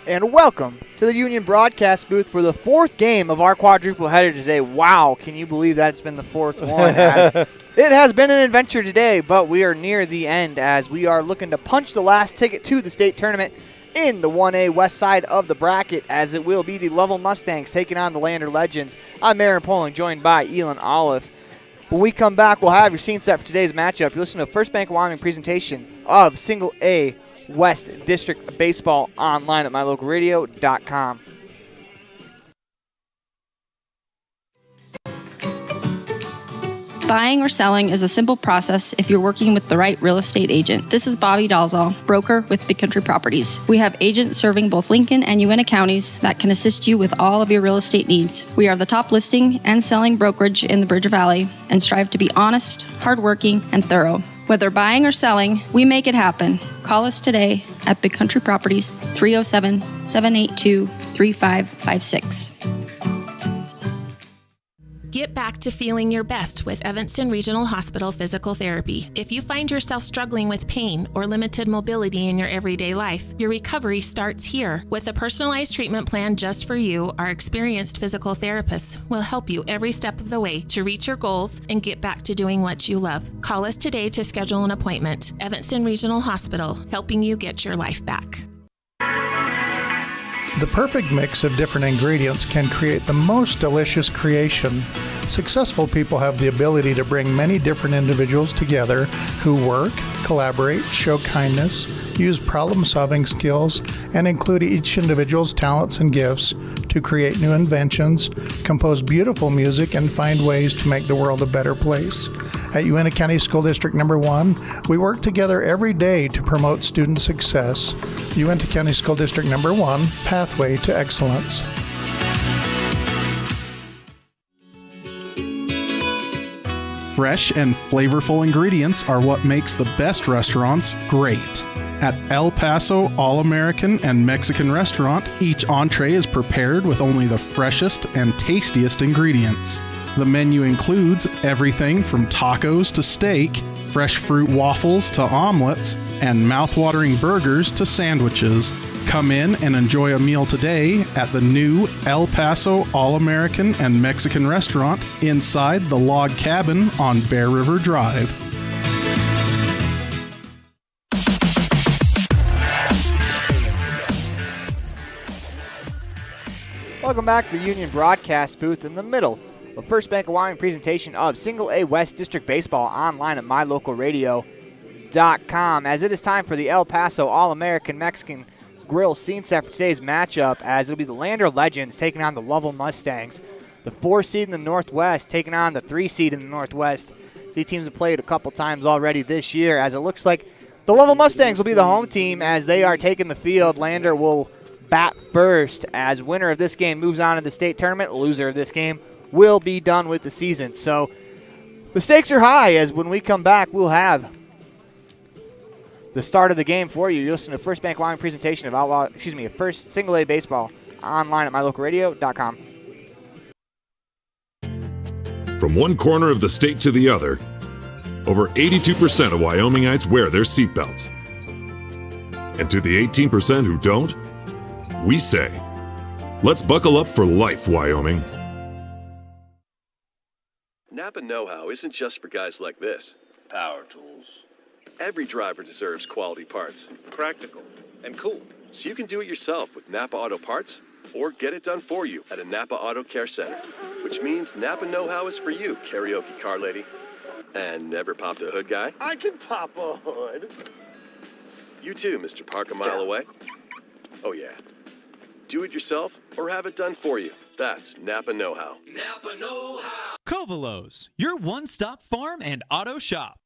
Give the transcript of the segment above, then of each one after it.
and welcome to the Union broadcast booth for the fourth game of our quadruple header today. Wow, can you believe that it's been the fourth one? It has been an adventure today, but we are near the end as we are looking to punch the last ticket to the state tournament in the 1A west side of the bracket, as it will be the Lovell Mustangs taking on the Lander Legends. I'm Aaron Poling, joined by Elan Olliff. When we come back, we'll have your scene set for today's matchup. You listen to First Bank of Wyoming presentation of Single A West District Baseball online at mylocalradio.com. Buying or selling is a simple process if you're working with the right real estate agent. This is Bobby Dalzall, broker with Big Country Properties. We have agents serving both Lincoln and Uintah counties that can assist you with all of your real estate needs. We are the top listing and selling brokerage in the Bridger Valley and strive to be honest, hardworking, and thorough. Whether buying or selling, we make it happen. Call us today at Big Country Properties, 307-782-3556. Get back to feeling your best with Evanston Regional Hospital Physical Therapy. If you find yourself struggling with pain or limited mobility in your everyday life, your recovery starts here. With a personalized treatment plan just for you, our experienced physical therapists will help you every step of the way to reach your goals and get back to doing what you love. Call us today to schedule an appointment. Evanston Regional Hospital, helping you get your life back. The perfect mix of different ingredients can create the most delicious creation. Successful people have the ability to bring many different individuals together who work, collaborate, show kindness, use problem-solving skills, and include each individual's talents and gifts to create new inventions, compose beautiful music, and find ways to make the world a better place. At Uintah County School District Number 1, we work together every day to promote student success. Uintah County School District Number 1, Pathway to Excellence. Fresh and flavorful ingredients are what makes the best restaurants great. At El Paso All-American and Mexican Restaurant, each entree is prepared with only the freshest and tastiest ingredients. The menu includes everything from tacos to steak, fresh fruit waffles to omelets, and mouth-watering burgers to sandwiches. Come in and enjoy a meal today at the new El Paso All-American and Mexican Restaurant inside the Log Cabin on Bear River Drive. Welcome back to the Union broadcast booth in the middle of First Bank of Wyoming presentation of Single A West District Baseball online at mylocalradio.com, as it is time for the El Paso All-American Mexican Grill scene set for today's matchup, as it'll be the Lander Legends taking on the Lovell Mustangs. The 4 seed in the Northwest taking on the 3 seed in the Northwest. These teams have played a couple times already this year, as it looks like the Lovell Mustangs will be the home team as they are taking the field. Lander will bat first, as winner of this game moves on to the state tournament. Loser of this game will be done with the season. So the stakes are high, as when we come back, we'll have the start of the game for you. You listen to First Bank Wyoming presentation of First Single A Baseball online at mylocalradio.com. From one corner of the state to the other, over 82% of Wyomingites wear their seatbelts. And to the 18% who don't, we say, let's buckle up for life, Wyoming. Napa know-how isn't just for guys like this. Power tools. Every driver deserves quality parts. Practical and cool. So you can do it yourself with Napa Auto Parts, or get it done for you at a Napa Auto Care Center. Which means Napa know-how is for you, karaoke car lady. And never popped a hood guy. I can pop a hood. You too, Mr. Park a mile away. Oh yeah. Do it yourself or have it done for you. That's Napa know-how. Napa know-how. Covalos, your one-stop farm and auto shop.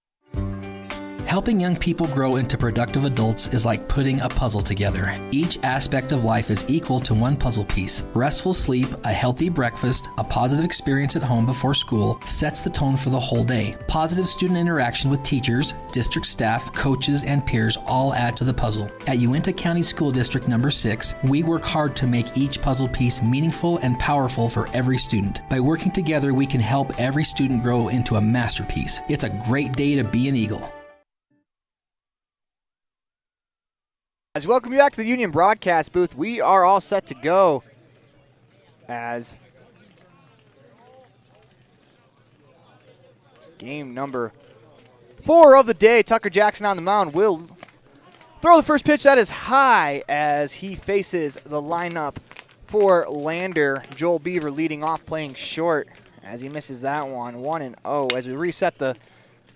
Helping young people grow into productive adults is like putting a puzzle together. Each aspect of life is equal to one puzzle piece. Restful sleep, a healthy breakfast, a positive experience at home before school sets the tone for the whole day. Positive student interaction with teachers, district staff, coaches, and peers all add to the puzzle. At Uintah County School District Number 6, we work hard to make each puzzle piece meaningful and powerful for every student. By working together, we can help every student grow into a masterpiece. It's a great day to be an Eagle. As we welcome you back to the Union broadcast booth, we are all set to go as game number 4 of the day. Tucker Jackson on the mound will throw the first pitch that is high as he faces the lineup for Lander. Joel Beaver leading off, playing short as he misses that one. 1-0 as we reset the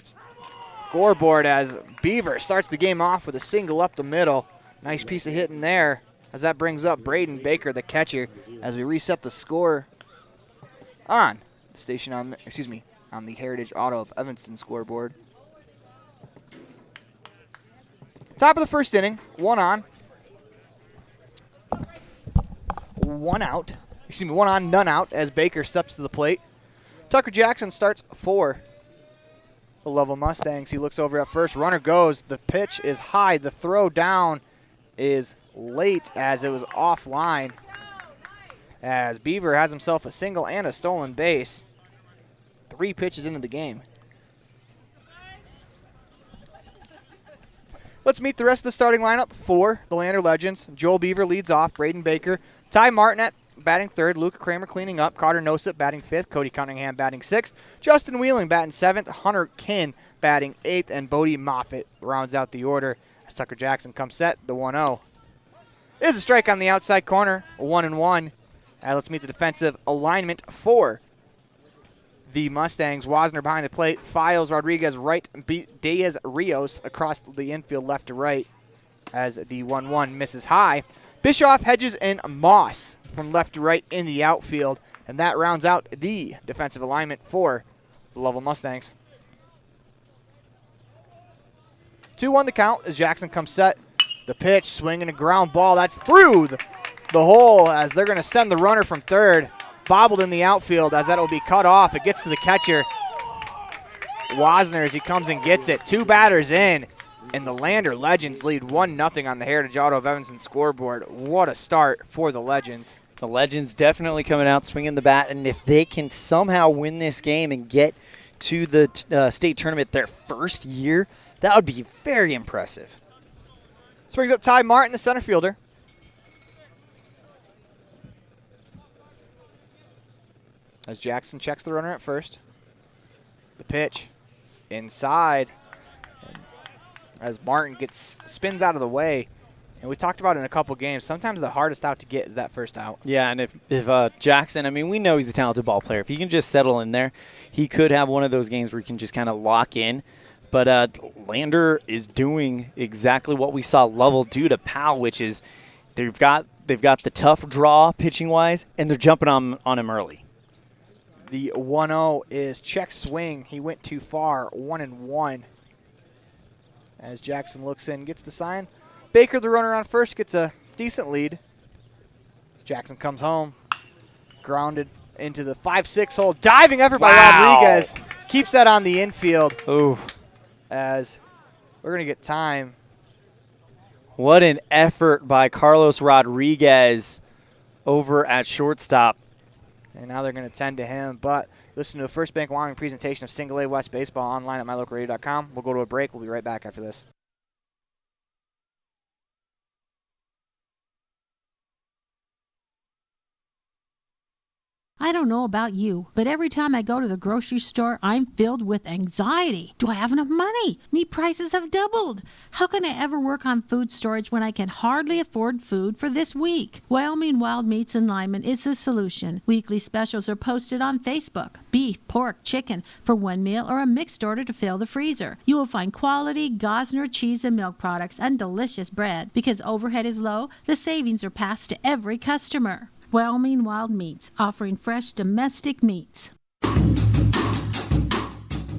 scoreboard as Beaver starts the game off with a single up the middle. Nice piece of hitting there as that brings up Braden Baker, the catcher, as we reset the score on the station on the Heritage Auto of Evanston scoreboard. Top of the first inning, 1 on, 1 out. 1 on, none out as Baker steps to the plate. Tucker Jackson starts for the Lovell Mustangs. He looks over at first. Runner goes. The pitch is high. The throw down is late as it was offline. As Beaver has himself a single and a stolen base. 3 pitches into the game. Let's meet the rest of the starting lineup for the Lander Legends. Joel Beaver leads off. Braden Baker. Ty Martinet batting third. Luke Kramer cleaning up. Carter Nosip batting fifth. Cody Cunningham batting sixth. Justin Wheeling batting seventh. Hunter Kinn batting eighth. And Bodie Moffitt rounds out the order as Tucker Jackson comes set. The 1-0 is a strike on the outside corner. 1-1. Let's meet the defensive alignment for the Mustangs. Wasner behind the plate. Files, Rodriguez right. Diaz Rios across the infield left to right as the 1-1 misses high. Bischoff, Hedges, and Moss from left to right in the outfield. And that rounds out the defensive alignment for the Lovell Mustangs. 2-1 the count as Jackson comes set. The pitch, swinging a ground ball. That's through the hole as they're going to send the runner from third. Bobbled in the outfield as that will be cut off. It gets to the catcher, Wasner, as he comes and gets it. 2 batters in, and the Lander Legends lead 1-0 on the Heritage Auto of Evanston scoreboard. What a start for the Legends. The Legends definitely coming out swinging the bat, and if they can somehow win this game and get to the state tournament their first year, that would be very impressive. This brings up Ty Martin, the center fielder. As Jackson checks the runner at first. The pitch is inside. And as Martin spins out of the way. And we talked about it in a couple games. Sometimes the hardest out to get is that first out. Yeah, and if Jackson, I mean, we know he's a talented ball player. If he can just settle in there, he could have one of those games where he can just kind of lock in. But Lander is doing exactly what we saw Lovell do to POW, which is they've got the tough draw pitching-wise, and they're jumping on him early. The 1-0 is check swing. He went too far, 1-1. As Jackson looks in, gets the sign. Baker, the runner on first, gets a decent lead. As Jackson comes home, grounded into the 5-6 hole. Diving effort by Rodriguez. Keeps that on the infield. Ooh. As we're going to get time. What an effort by Carlos Rodriguez over at shortstop. And now they're going to tend to him. But listen to the First Bank Wyoming presentation of Single A West Baseball online at mylocalradio.com. We'll go to a break. We'll be right back after this. I don't know about you, but every time I go to the grocery store, I'm filled with anxiety. Do I have enough money? Meat prices have doubled. How can I ever work on food storage when I can hardly afford food for this week? Wyoming Wild Meats and Lyman is the solution. Weekly specials are posted on Facebook. Beef, pork, chicken for one meal or a mixed order to fill the freezer. You will find quality Gosner cheese and milk products and delicious bread. Because overhead is low, the savings are passed to every customer. Wyoming Wild Meats, offering fresh domestic meats.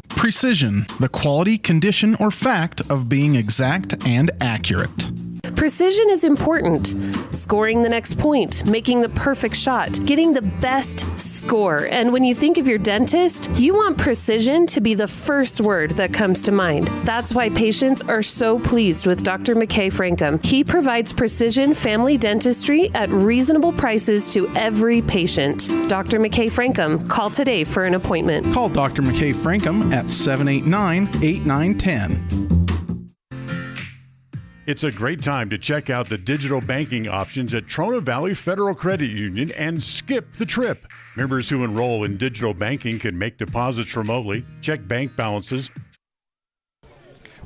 Precision, the quality, condition, or fact of being exact and accurate. Precision is important. Scoring the next point, making the perfect shot, getting the best score. And when you think of your dentist, you want precision to be the first word that comes to mind. That's why patients are so pleased with Dr. McKay Frankum. He provides precision family dentistry at reasonable prices to every patient. Dr. McKay Frankum, call today for an appointment. Call Dr. McKay Frankum at 789-8910. It's a great time to check out the digital banking options at Trona Valley Federal Credit Union and skip the trip. Members who enroll in digital banking can make deposits remotely, check bank balances.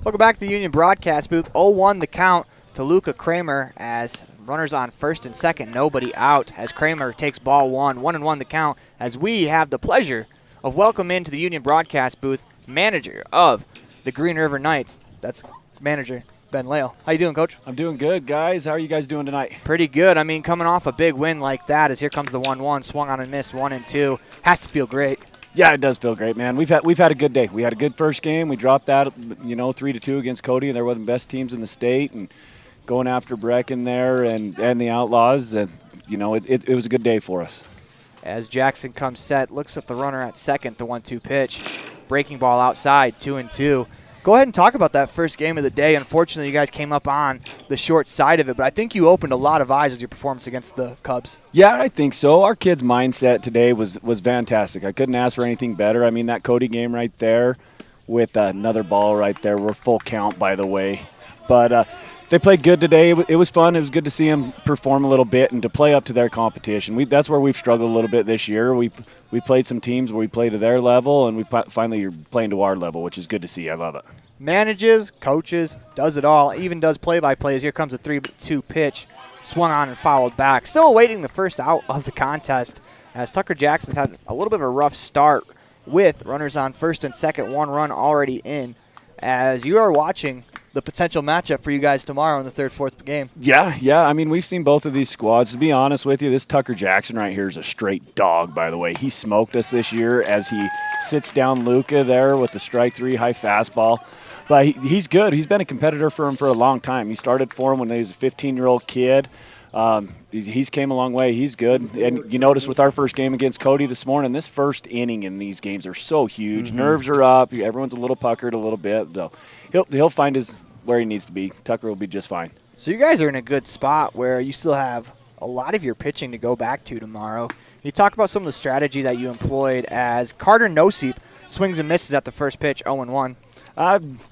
Welcome back to the Union broadcast booth. 0-1 the count to Luca Kramer as runners on first and second, nobody out as Kramer takes ball 1-1 the count as we have the pleasure of welcoming into the Union broadcast booth manager of the Green River Knights. That's manager Ben Lale. How you doing, Coach? I'm doing good, guys. How are you guys doing tonight? Pretty good. I mean, coming off a big win like that as here comes the 1-1, swung on and missed 1-2. Has to feel great. Yeah, it does feel great, man. We've had a good day. We had a good first game. We dropped that, 3-2 against Cody, and they're one of the best teams in the state. And going after Brecken there and the Outlaws, and it was a good day for us. As Jackson comes set, looks at the runner at second, the 1-2 pitch, breaking ball outside, 2-2. Go ahead and talk about that first game of the day. Unfortunately, you guys came up on the short side of it, but I think you opened a lot of eyes with your performance against the Cubs. Yeah, I think so. Our kids' mindset today was fantastic. I couldn't ask for anything better. I mean, that Cody game right there with another ball right there. We're full count, by the way. But they played good today. It was fun. It was good to see them perform a little bit and to play up to their competition. That's where we've struggled a little bit this year. We played some teams where we play to their level, and we finally are playing to our level, which is good to see. I love it. Manages, coaches, does it all, even does play-by-plays. Here comes a 3-2 pitch, swung on and fouled back. Still awaiting the first out of the contest as Tucker Jackson's had a little bit of a rough start with runners on first and second, one run already in. As you are watching the potential matchup for you guys tomorrow in the third, fourth game. Yeah. I mean, we've seen both of these squads. To be honest with you, this Tucker Jackson right here is a straight dog, by the way. He smoked us this year as he sits down Luca there with the strike three high fastball. But he's good. He's been a competitor for him for a long time. He started for him when he was a 15-year-old kid. He's came a long way. He's good. And you notice with our first game against Cody this morning, this first inning in these games are so huge. Mm-hmm. Nerves are up. Everyone's a little puckered a little bit. So he'll find where he needs to be. Tucker will be just fine. So you guys are in a good spot where you still have a lot of your pitching to go back to tomorrow. You talk about some of the strategy that you employed as Carter Noseep swings and misses at the first pitch, 0-1.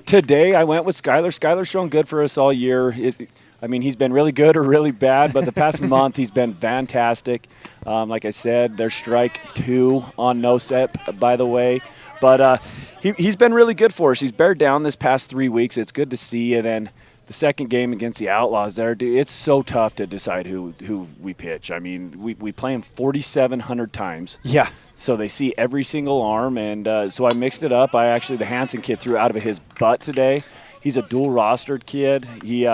Today I went with Skyler. Skyler's shown good for us all year. He's been really good or really bad, but the past month he's been fantastic. Like I said, there's strike 2 on Nosep, by the way. But he's been really good for us. He's bared down this past 3 weeks. It's good to see. And then the second game against the Outlaws there, it's so tough to decide who we pitch. I mean, we play him 4,700 times. Yeah. So they see every single arm, and so I mixed it up. The Hansen kid threw out of his butt today. He's a dual-rostered kid. He's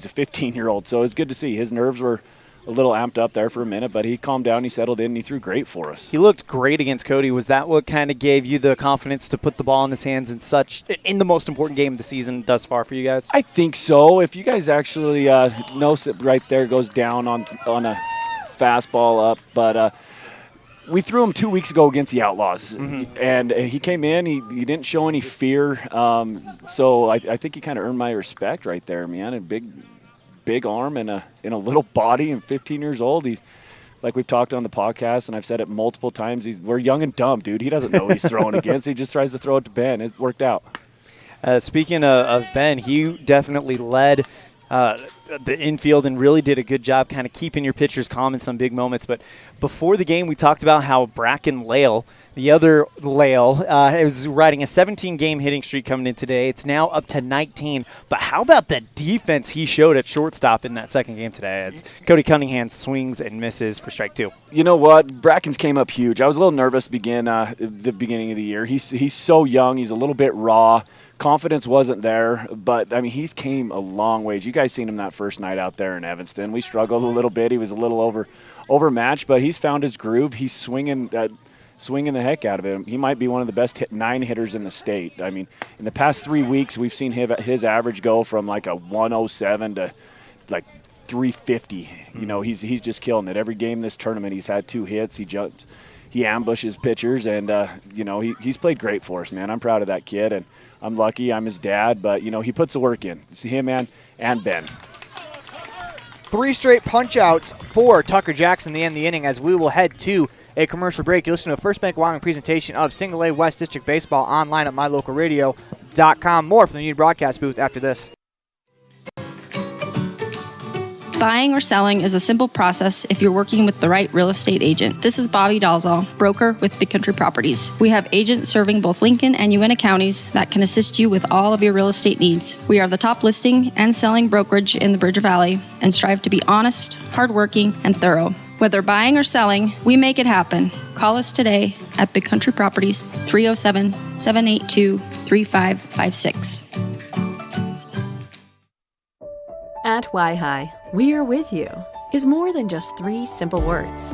a 15-year-old, so it's good to see. His nerves were a little amped up there for a minute, but he calmed down, he settled in, and he threw great for us. He looked great against Cody. Was that what kind of gave you the confidence to put the ball in his hands in the most important game of the season thus far for you guys? I think so. If you guys actually notice it right there goes down on a fastball up, but we threw him 2 weeks ago against the Outlaws, and he came in. He didn't show any fear, so I think he kind of earned my respect right there, man. A big arm and a little body, and 15 years old. He's like we've talked on the podcast, and I've said it multiple times. We're young and dumb, dude. He doesn't know what he's throwing against. He just tries to throw it to Ben. It worked out. Speaking of Ben, he definitely led the infield and really did a good job kind of keeping your pitchers calm in some big moments. But before the game, we talked about how Bracken Lale, the other Lale, is riding a 17-game hitting streak coming in today. It's now up to 19. But how about the defense he showed at shortstop in that second game today? It's Cody Cunningham swings and misses for strike 2. You know what? Bracken's came up huge. I was a little nervous the beginning of the year. He's so young. He's a little bit raw. Confidence wasn't there, but, I mean, he's came a long ways. You guys seen him that first night out there in Evanston. We struggled a little bit. He was a little overmatched, but he's found his groove. He's swinging the heck out of him. He might be one of the best 9 hitters in the state. I mean, in the past 3 weeks, we've seen his average go from like a 107 to like 350. You know, he's just killing it. Every game this tournament, he's had 2 hits. He jumps. He ambushes pitchers, and, he's played great for us, man. I'm proud of that kid, and I'm lucky I'm his dad, but, he puts the work in. It's him and Ben. 3 straight punch-outs for Tucker Jackson in the end of the inning as we will head to a commercial break. You listen to a First Bank Wyoming presentation of Single A West District Baseball online at mylocalradio.com. More from the Union Broadcast booth after this. Buying or selling is a simple process if you're working with the right real estate agent. This is Bobby Dalzall, broker with Big Country Properties. We have agents serving both Lincoln and Uintah counties that can assist you with all of your real estate needs. We are the top listing and selling brokerage in the Bridger Valley and strive to be honest, hardworking, and thorough. Whether buying or selling, we make it happen. Call us today at Big Country Properties, 307-782-3556. At YHI, we are with you is more than just 3 simple words.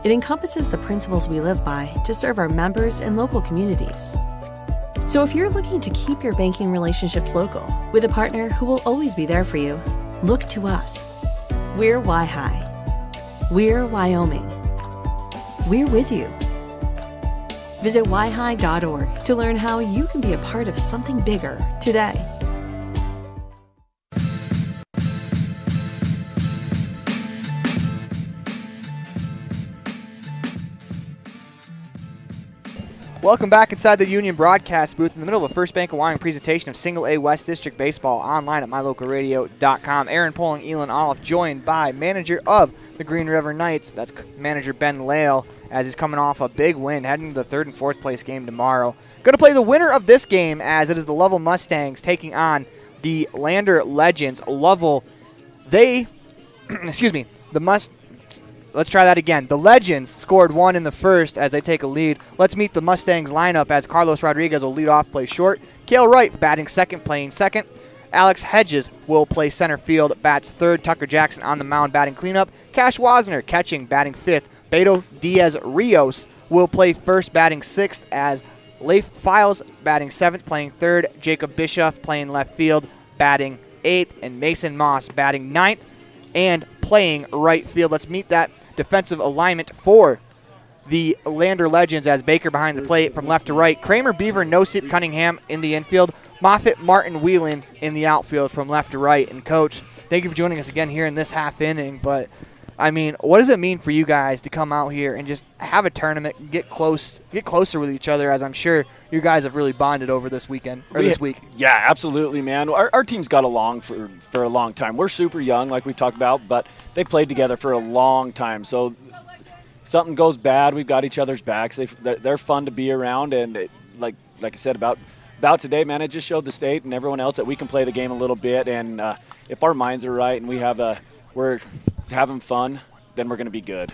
It encompasses the principles we live by to serve our members and local communities. So if you're looking to keep your banking relationships local with a partner who will always be there for you, look to us. We're YHI. We're Wyoming. We're with you. Visit yhi.org to learn how you can be a part of something bigger today. Welcome back inside the Union broadcast booth in the middle of a First Bank of Wyoming presentation of Single A West District Baseball online at mylocalradio.com. Aaron Poling, Elan, Olliff, joined by manager of the Green River Knights. That's manager Ben Lale, as he's coming off a big win, heading to the 3rd and 4th place game tomorrow. Going to play the winner of this game, as it is the Lovell Mustangs taking on the Lander Legends. Lovell, let's try that again. The Legends scored 1 in the first as they take a lead. Let's meet the Mustangs lineup, as Carlos Rodriguez will lead off, play short. Cale Wright batting second, playing second. Alex Hedges will play center field, bats third. Tucker Jackson on the mound, batting cleanup. Cash Wasner catching, batting fifth. Beto Diaz-Rios will play first, batting sixth, as Leif Files batting seventh, playing third. Jacob Bischoff playing left field, batting eighth. And Mason Moss batting ninth and playing right field. Let's meet that defensive alignment for the Lander Legends, as Baker behind the plate from left to right. Kramer, Beaver, Nosip, Cunningham in the infield. Moffitt, Martin, Whelan in the outfield from left to right. And Coach, thank you for joining us again here in this half inning. But, I mean, what does it mean for you guys to come out here and just have a tournament, get closer with each other, as I'm sure you guys have really bonded over this weekend, or this week? Yeah, absolutely, man. Our team's got along for a long time. We're super young, like we've talked about, but they played together for a long time. So if something goes bad, we've got each other's backs. They're fun to be around, and like I said about today, man, it just showed the state and everyone else that we can play the game a little bit, and if our minds are right and we're having fun, then we're going to be good.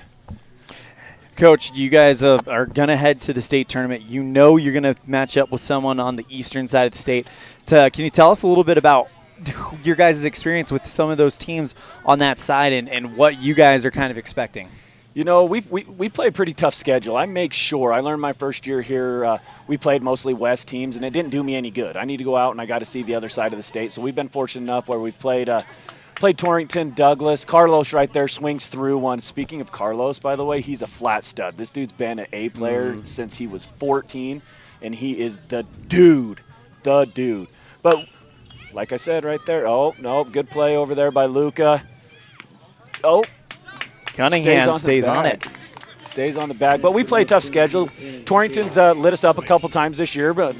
Coach, you guys are going to head to the state tournament. You know you're going to match up with someone on the eastern side of the state. Can you tell us a little bit about your guys' experience with some of those teams on that side and what you guys are kind of expecting? You know, we play a pretty tough schedule. I learned my first year here, we played mostly West teams, and it didn't do me any good. I need to go out, and I got to see the other side of the state. So we've been fortunate enough where we've played Torrington, Douglas. Carlos right there swings through one. Speaking of Carlos, by the way, he's a flat stud. This dude's been an A player since he was 14, and he is the dude. But like I said right there, oh, no, good play over there by Luca. Oh, Cunningham stays on it. Stays on the bag. But we play a tough schedule. Torrington's lit us up a couple times this year, but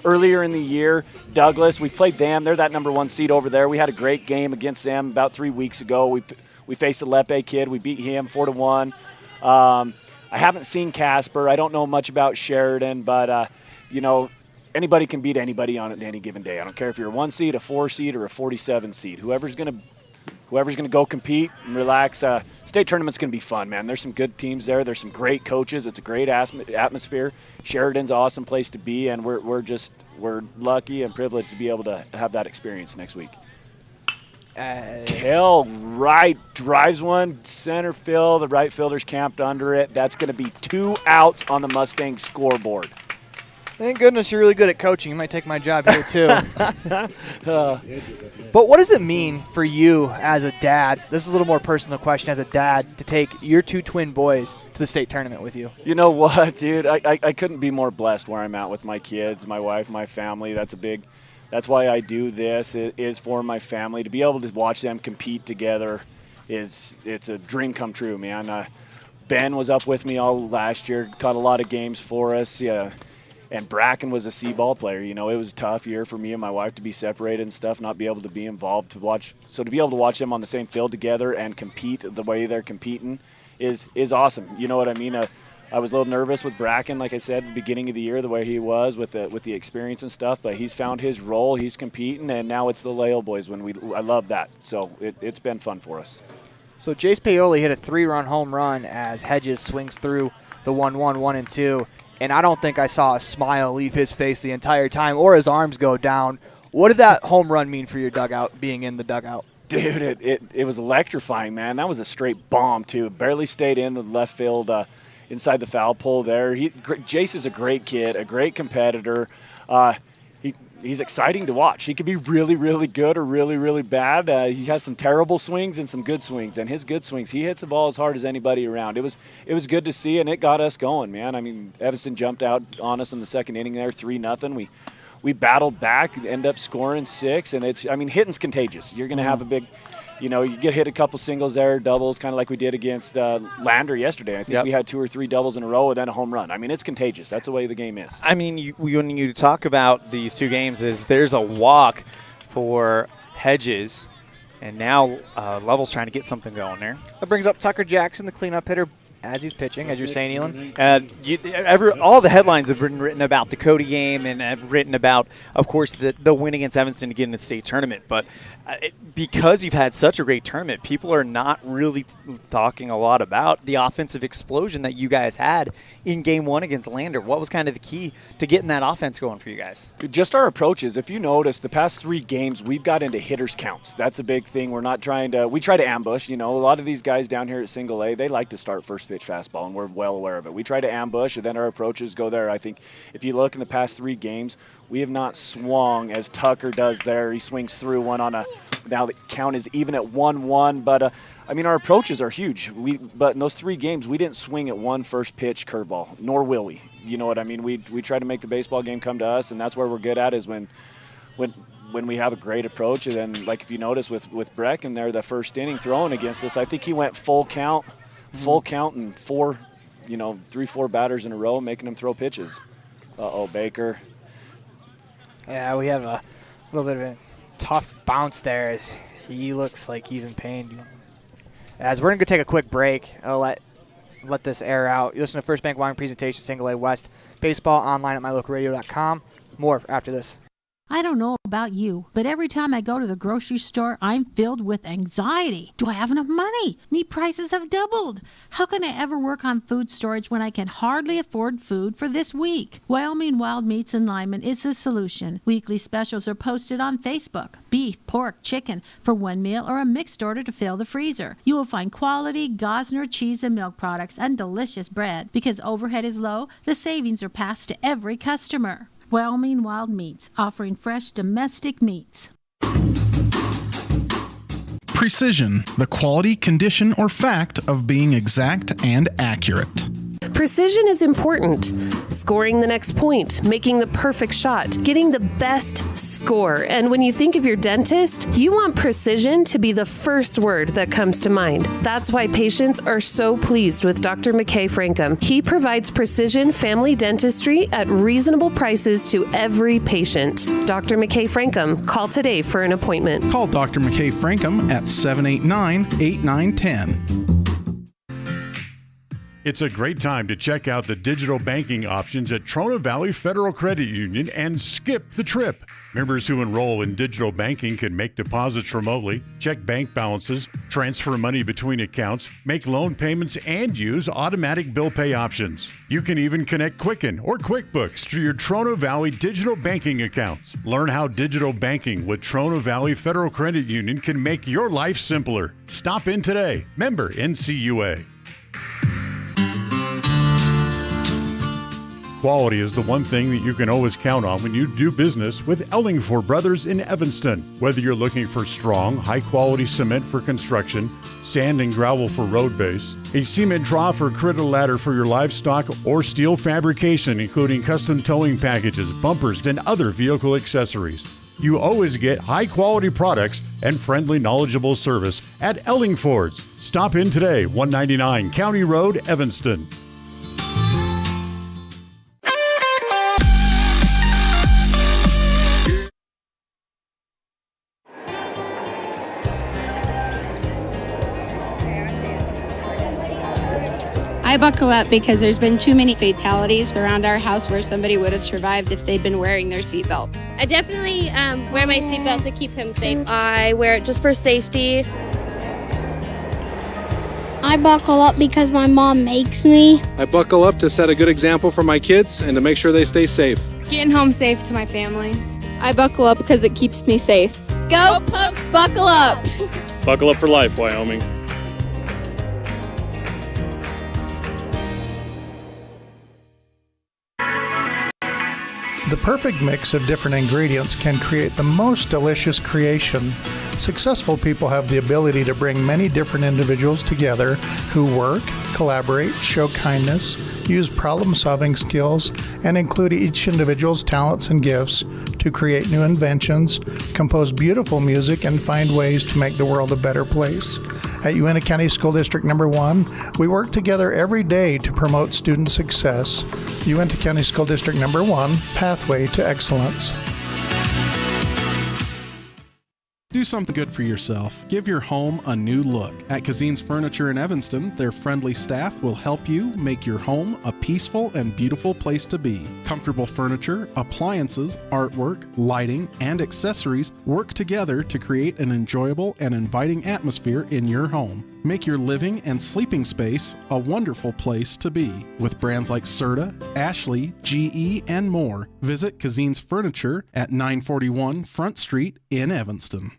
earlier in the year, Douglas, we played them. They're that number 1 seed over there. We had a great game against them about 3 weeks ago. We faced a Lepe kid. We beat him 4-1. I haven't seen Casper. I don't know much about Sheridan, but, anybody can beat anybody on any given day. I don't care if you're a 1 seed, a 4 seed, or a 47 seed. Whoever's going to go compete and relax. State tournament's going to be fun, man. There's some good teams there. There's some great coaches. It's a great atmosphere. Sheridan's an awesome place to be, and we're lucky and privileged to be able to have that experience next week. Cale Wright drives one center field. The right fielder's camped under it. That's going to be 2 outs on the Mustang scoreboard. Thank goodness you're really good at coaching. You might take my job here, too. But what does it mean for you as a dad? This is a little more personal question, as a dad, to take your 2 twin boys to the state tournament with you. You know what, dude? I couldn't be more blessed where I'm at with my kids, my wife, my family. That's why I do this. It is for my family. To be able to watch them compete together it's a dream come true, man. Ben was up with me all last year, caught a lot of games for us. Yeah. And Bracken was a C-ball player. You know, it was a tough year for me and my wife to be separated and stuff, not be able to be involved to watch. So to be able to watch them on the same field together and compete the way they're competing is awesome. You know what I mean? I was a little nervous with Bracken, like I said, at the beginning of the year, the way he was with the experience and stuff. But he's found his role. He's competing, and now it's the Lael boys. I love that. So it's been fun for us. So Jace Paoli hit a 3-run home run as Hedges swings through the 1-1, 1-2. And I don't think I saw a smile leave his face the entire time or his arms go down. What did that home run mean for your dugout, being in the dugout? Dude, it was electrifying, man. That was a straight bomb, too. Barely stayed in the left field inside the foul pole there. Jace is a great kid, a great competitor. He's exciting to watch. He could be really, really good or really, really bad. He has some terrible swings and some good swings. And his good swings, he hits the ball as hard as anybody around. It was good to see, and it got us going, man. I mean, Evanston jumped out on us in the second inning there, 3-0. We battled back, end up scoring 6, and hitting's contagious. You're going to have a big, you get hit a couple singles there, doubles, kind of like we did against Lander yesterday. I think we had 2 or 3 doubles in a row and then a home run. I mean, it's contagious. That's the way the game is. I mean, when you talk about these 2 games, there's a walk for Hedges, and now Lovell's trying to get something going there. That brings up Tucker Jackson, the cleanup hitter, as he's pitching, as you're saying, Elan. All the headlines have been written about the Cody game and have written about, of course, the win against Evanston to get in the state tournament. But because you've had such a great tournament, people are not really talking a lot about the offensive explosion that you guys had in Game 1 against Lander. What was kind of the key to getting that offense going for you guys? Just our approaches. If you notice, the past 3 games, we've got into hitters counts. That's a big thing. We try to ambush. A lot of these guys down here at Single A, they like to start first pitch fastball, and we're well aware of it. We try to ambush, and then our approaches go there. I think if you look in the past 3 games, we have not swung as Tucker does there. He swings through one now the count is even at 1-1, but our approaches are huge. But in those 3 games, we didn't swing at one first pitch curveball, nor will we. You know what I mean? We try to make the baseball game come to us, and that's where we're good at is when we have a great approach. And then, like if you notice with Breck in there, the first inning throwing against us, I think he went full count and 3-4 batters in a row, making them throw pitches. Baker. Yeah, we have a little bit of a tough bounce there as he looks like he's in pain. As we're going to take a quick break, I'll let this air out. You listen to First Bank Wyoming presentation, Single A West. Baseball online at mylocalradio.com. More after this. I don't know about you, but every time I go to the grocery store, I'm filled with anxiety. Do I have enough money? Meat prices have doubled. How can I ever work on food storage when I can hardly afford food for this week? Wyoming Wild Meats in Lyman is the solution. Weekly specials are posted on Facebook. Beef, pork, chicken for one meal or a mixed order to fill the freezer. You will find quality Gosner cheese and milk products and delicious bread. Because overhead is low, the savings are passed to every customer. Wyoming Wild Meats, offering fresh domestic meats. Precision, the quality, condition, or fact of being exact and accurate. Precision is important. Scoring the next point, making the perfect shot, getting the best score. And when you think of your dentist, you want precision to be the first word that comes to mind. That's why patients are so pleased with Dr. McKay Frankum. He provides precision family dentistry at reasonable prices to every patient. Dr. McKay Frankum, call today for an appointment. Call Dr. McKay Frankum at 789-8910. It's a great time to check out the digital banking options at Trona Valley Federal Credit Union and skip the trip. Members who enroll in digital banking can make deposits remotely, check bank balances, transfer money between accounts, make loan payments, and use automatic bill pay options. You can even connect Quicken or QuickBooks to your Trona Valley digital banking accounts. Learn how digital banking with Trona Valley Federal Credit Union can make your life simpler. Stop in today. Member NCUA. Quality is the one thing that you can always count on when you do business with Ellingford Brothers in Evanston. Whether you're looking for strong, high-quality cement for construction, sand and gravel for road base, a cement trough or critter ladder for your livestock, or steel fabrication, including custom towing packages, bumpers, and other vehicle accessories, you always get high-quality products and friendly, knowledgeable service at Ellingford's. Stop in today, 199 County Road, Evanston. I buckle up because there's been too many fatalities around our house where somebody would have survived if they'd been wearing their seatbelt. I definitely wear my seatbelt to keep him safe. I wear it just for safety. I buckle up because my mom makes me. I buckle up to set a good example for my kids and to make sure they stay safe. Getting home safe to my family. I buckle up because it keeps me safe. Go Pokes, buckle up! Buckle up for life, Wyoming. The perfect mix of different ingredients can create the most delicious creation. Successful people have the ability to bring many different individuals together who work, collaborate, show kindness, use problem-solving skills, and include each individual's talents and gifts to create new inventions, compose beautiful music, and find ways to make the world a better place. At Uintah County School District Number 1, we work together every day to promote student success. Uintah County School District Number 1, Pathway to Excellence. Do something good for yourself. Give your home a new look. At Kazine's Furniture in Evanston, their friendly staff will help you make your home a peaceful and beautiful place to be. Comfortable furniture, appliances, artwork, lighting, and accessories work together to create an enjoyable and inviting atmosphere in your home. Make your living and sleeping space a wonderful place to be. With brands like Serta, Ashley, GE, and more, visit Kazine's Furniture at 941 Front Street in Evanston.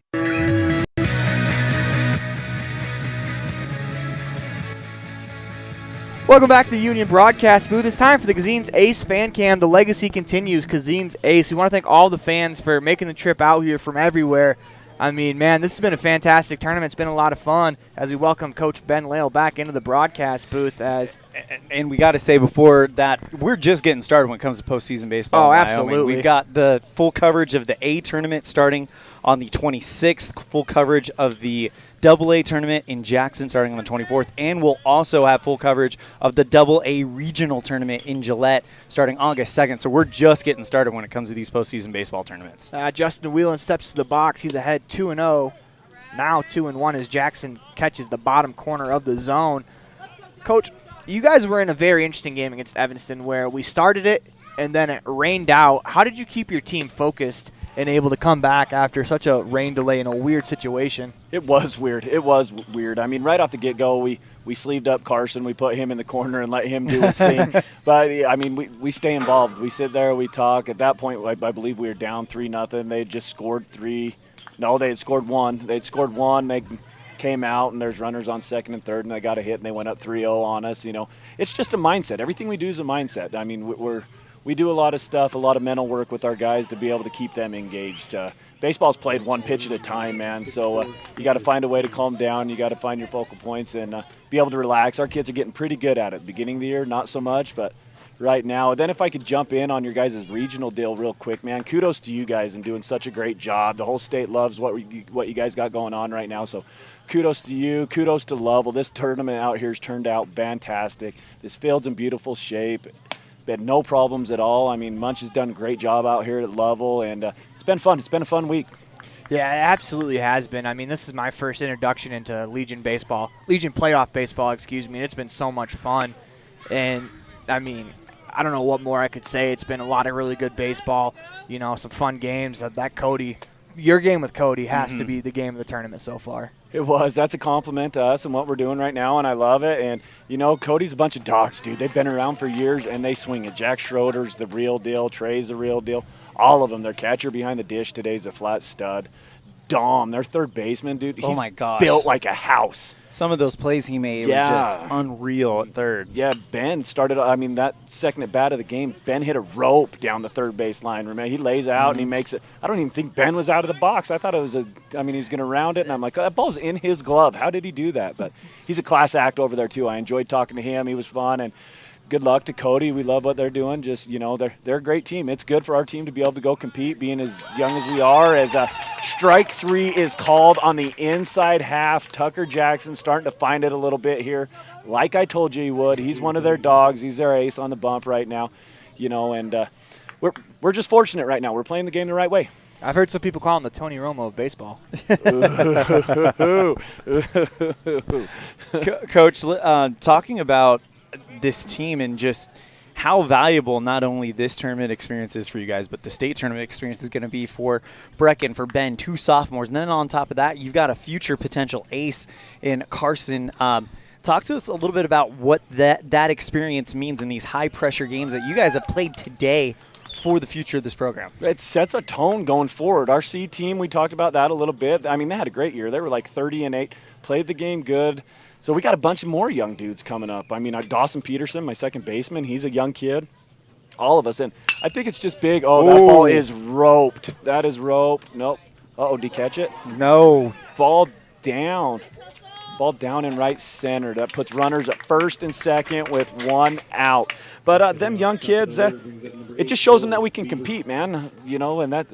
Welcome back to the Union Broadcast Booth. It's time for the Kazine's Ace Fan Cam. The legacy continues. Kazine's Ace. We want to thank all the fans for making the trip out here from everywhere. I mean, man, this has been a fantastic tournament. It's been a lot of fun as we welcome Coach Ben Lale back into the broadcast booth. And we got to say before that, we're just getting started when it comes to postseason baseball. Oh, in absolutely. Wyoming. We've got the full coverage of the A tournament starting on the 26th, full coverage of the AA tournament in Jackson starting on the 24th, and we'll also have full coverage of the AA regional tournament in Gillette starting August 2nd. So we're just getting started when it comes to these postseason baseball tournaments. Justin Whelan steps to the box. He's ahead 2-0. Now 2-1 as Jackson catches the bottom corner of the zone. Coach, you guys were in a very interesting game against Evanston where we started it and then it rained out. How did you keep your team focused and able to come back after such a rain delay in a weird situation? It was weird. It was weird. I mean, right off the get-go, we sleeved up Carson. We put him in the corner and let him do his thing. But, I mean, we stay involved. We sit there, we talk. At that point, I believe we were down 3-0. They had just scored 3. No, they had scored 1. They had scored 1. They came out, and there's runners on second and third, and they got a hit, and they went up 3-0 on us. You know, it's just a mindset. Everything we do is a mindset. I mean, we do a lot of stuff, a lot of mental work with our guys to be able to keep them engaged. Baseball's played one pitch at a time, man, so you got to find a way to calm down. You got to find your focal points and be able to relax. Our kids are getting pretty good at it. Beginning of the year, not so much, but right now. Then if I could jump in on your guys' regional deal real quick, man, kudos to you guys and doing such a great job. The whole state loves what you guys got going on right now, so kudos to you. Kudos to Lovell. This tournament out here has turned out fantastic. This field's in beautiful shape. Had no problems at all. I mean, Munch has done a great job out here at Lovell, and it's been fun. It's been a fun week. Yeah, it absolutely has been. I mean, this is my first introduction into Legion playoff baseball, and it's been so much fun. And, I mean, I don't know what more I could say. It's been a lot of really good baseball, some fun games. Your game with Cody has to be the game of the tournament so far. It was. That's a compliment to us and what we're doing right now, and I love it. And, Cody's a bunch of dogs, dude. They've been around for years, and they swing it. Jack Schroeder's the real deal. Trey's the real deal. All of them. Their catcher behind the dish today's a flat stud. Dom, their third baseman, dude, he's my gosh, built like a house. Some of those plays he made were just unreal at third. Yeah, Ben started, that second at bat of the game, Ben hit a rope down the third base line. Remember, he lays out and he makes it. I don't even think Ben was out of the box. I thought it was he was going to round it, and I'm like, that ball's in his glove. How did he do that? But he's a class act over there, too. I enjoyed talking to him. He was fun, and good luck to Cody. We love what they're doing. Just, they're a great team. It's good for our team to be able to go compete, being as young as we are. As strike 3 is called on the inside half. Tucker Jackson starting to find it a little bit here. Like I told you he would. He's one of their dogs. He's their ace on the bump right now. And we're just fortunate right now. We're playing the game the right way. I've heard some people call him the Tony Romo of baseball. Coach, talking about this team and just how valuable not only this tournament experience is for you guys, but the state tournament experience is going to be for Brecken, for Ben, 2 sophomores. And then on top of that, you've got a future potential ace in Carson. Talk to us a little bit about what that experience means in these high-pressure games that you guys have played today for the future of this program. It sets a tone going forward. Our C team, we talked about that a little bit. I mean, they had a great year. They were like 30-8, played the game good. So we got a bunch of more young dudes coming up. I mean, Dawson Peterson, my second baseman, he's a young kid. All of us. And I think it's just big. Oh, that ball is roped. That is roped. Nope. Uh-oh, did he catch it? No. Ball down. Ball down in right center. That puts runners at first and second with 1 out. But them young kids, it just shows them that we can compete, man. And that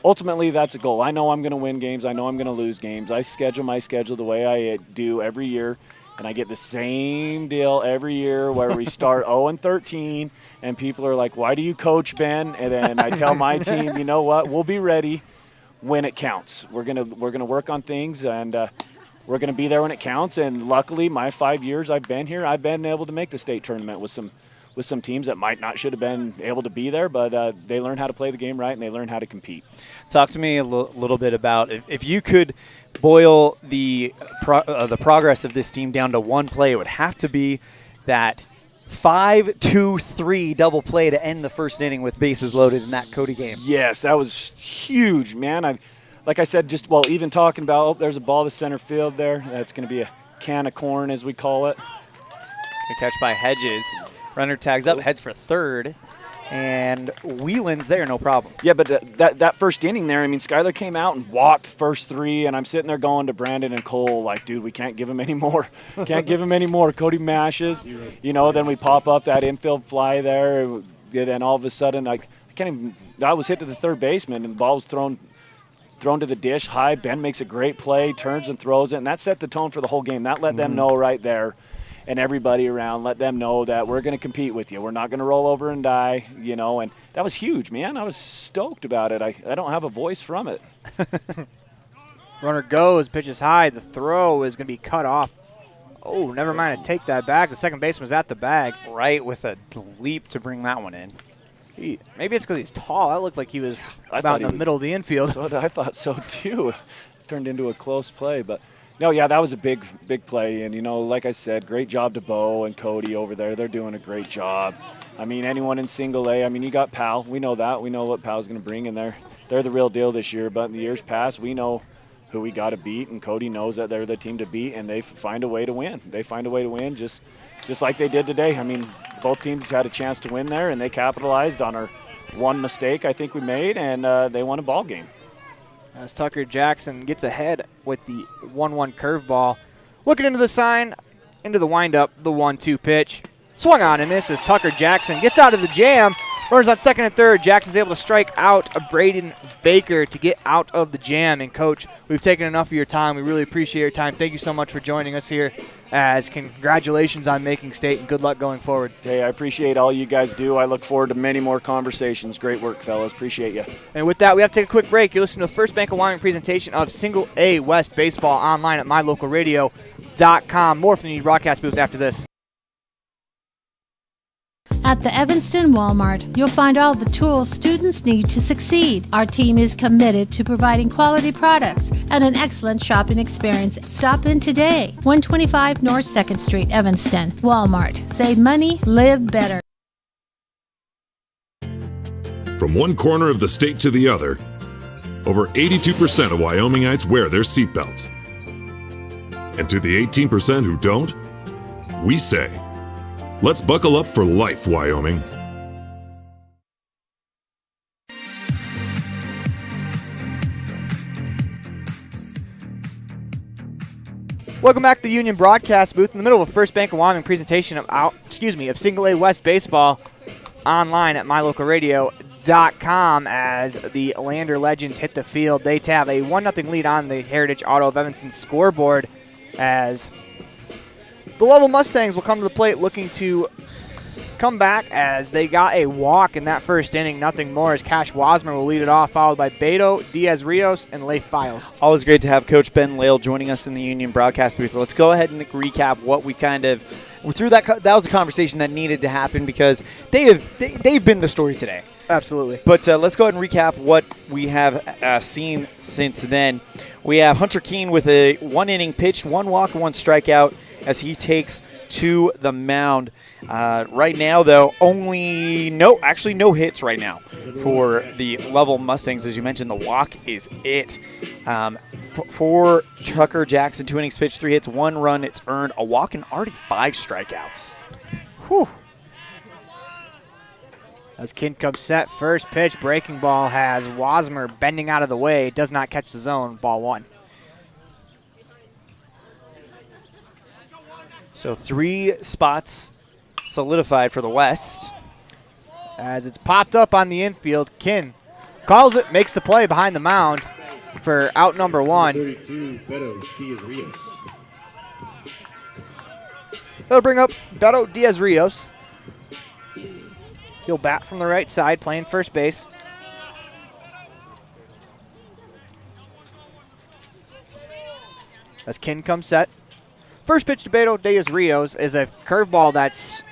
ultimately that's a goal. I know I'm going to win games. I know I'm going to lose games. I schedule my schedule the way I do every year, and I get the same deal every year where we start 0-13, and people are like, why do you coach, Ben? And then I tell my team, you know what, we'll be ready when it counts. We're gonna work on things, and we're going to be there when it counts. And luckily, my 5 years I've been here, I've been able to make the state tournament with some teams that might not should have been able to be there, but they learn how to play the game right and they learn how to compete. Talk to me a little bit about if you could boil the progress of this team down to one play, it would have to be that 5-2-3 double play to end the first inning with bases loaded in that Cody game. Yes, that was huge, man. Like I said, even talking about, there's a ball to center field there. That's going to be a can of corn, as we call it. Good catch by Hedges. Runner tags up, heads for third, and Whelan's there, no problem. Yeah, but that first inning there, I mean, Skyler came out and walked first 3, and I'm sitting there going to Brandon and Cole, like, dude, we can't give him any more. Can't give him any more. Cody mashes. Then we pop up that infield fly there, and then all of a sudden, I was hit to the third baseman, and the ball was thrown to the dish high. Ben makes a great play, turns and throws it, and that set the tone for the whole game. That let them know right there, and everybody around, let them know that we're going to compete with you. We're not going to roll over and die, and that was huge, man. I was stoked about it. I don't have a voice from it. Runner goes, pitches high. The throw is going to be cut off. Oh, never mind. I take that back. The second baseman was at the bag. Right, with a leap to bring that one in. Maybe it's because he's tall. That looked like he was about in the middle of the infield. I thought so, too. Turned into a close play, but no, yeah, that was a big play. And, like I said, great job to Bo and Cody over there. They're doing a great job. I mean, anyone in single A, I mean, you got POW. We know that. We know what POW's going to bring in there. They're the real deal this year. But in the years past, we know who we got to beat, and Cody knows that they're the team to beat, and they find a way to win. They find a way to win just like they did today. I mean, both teams had a chance to win there, and they capitalized on our one mistake I think we made, and they won a ball game. As Tucker Jackson gets ahead with the 1-1 curveball. Looking into the sign, into the windup, the 1-2 pitch. Swung on and misses. Tucker Jackson gets out of the jam. Runners on second and third. Jackson's able to strike out Braden Baker to get out of the jam. And, Coach, we've taken enough of your time. We really appreciate your time. Thank you so much for joining us here. As congratulations on making state, and good luck going forward. Hey, I appreciate all you guys do. I look forward to many more conversations. Great work, fellas. Appreciate you. And with that, we have to take a quick break. You're listening to the First Bank of Wyoming presentation of Single A West Baseball online at mylocalradio.com. More from the broadcast booth after this. At the Evanston Walmart, you'll find all the tools students need to succeed. Our team is committed to providing quality products and an excellent shopping experience. Stop in today. 125 North 2nd Street, Evanston. Walmart. Save money, live better. From one corner of the state to the other, over 82% of Wyomingites wear their seatbelts. And to the 18% who don't, we say, let's buckle up for life, Wyoming. Welcome back to the Union Broadcast Booth in the middle of a First Bank of Wyoming presentation of Single A West Baseball online at mylocalradio.com as the Lander Legends hit the field. They have a 1-0 lead on the Heritage Auto of Evanston scoreboard as the Lovell Mustangs will come to the plate looking to come back as they got a walk in that first inning. Nothing more as Cash Wasmer will lead it off, followed by Beto, Diaz-Rios, and Leif Files. Always great to have Coach Ben Lale joining us in the Union broadcast booth. Let's go ahead and recap what we kind of that was a conversation that needed to happen because they've been the story today. Absolutely. But let's go ahead and recap what we have seen since then. We have Hunter Keene with a 1-inning pitch, 1 walk, 1 strikeout as he takes to the mound. Right now, though, no hits right now for the Lovell Mustangs. As you mentioned, the walk is it. For Tucker Jackson, 2 innings pitched, 3 hits, 1 run. It's earned, a walk, and already 5 strikeouts. Whew. As Keene comes set, first pitch, breaking ball has Wasmer bending out of the way. Does not catch the zone, ball 1. So 3 spots solidified for the West. As it's popped up on the infield, Keene calls it, makes the play behind the mound for out number 1. That'll bring up Beto Diaz-Rios. He'll bat from the right side, playing first base. As Keene comes set. First pitch to Beto Diaz-Rios is a curveball that's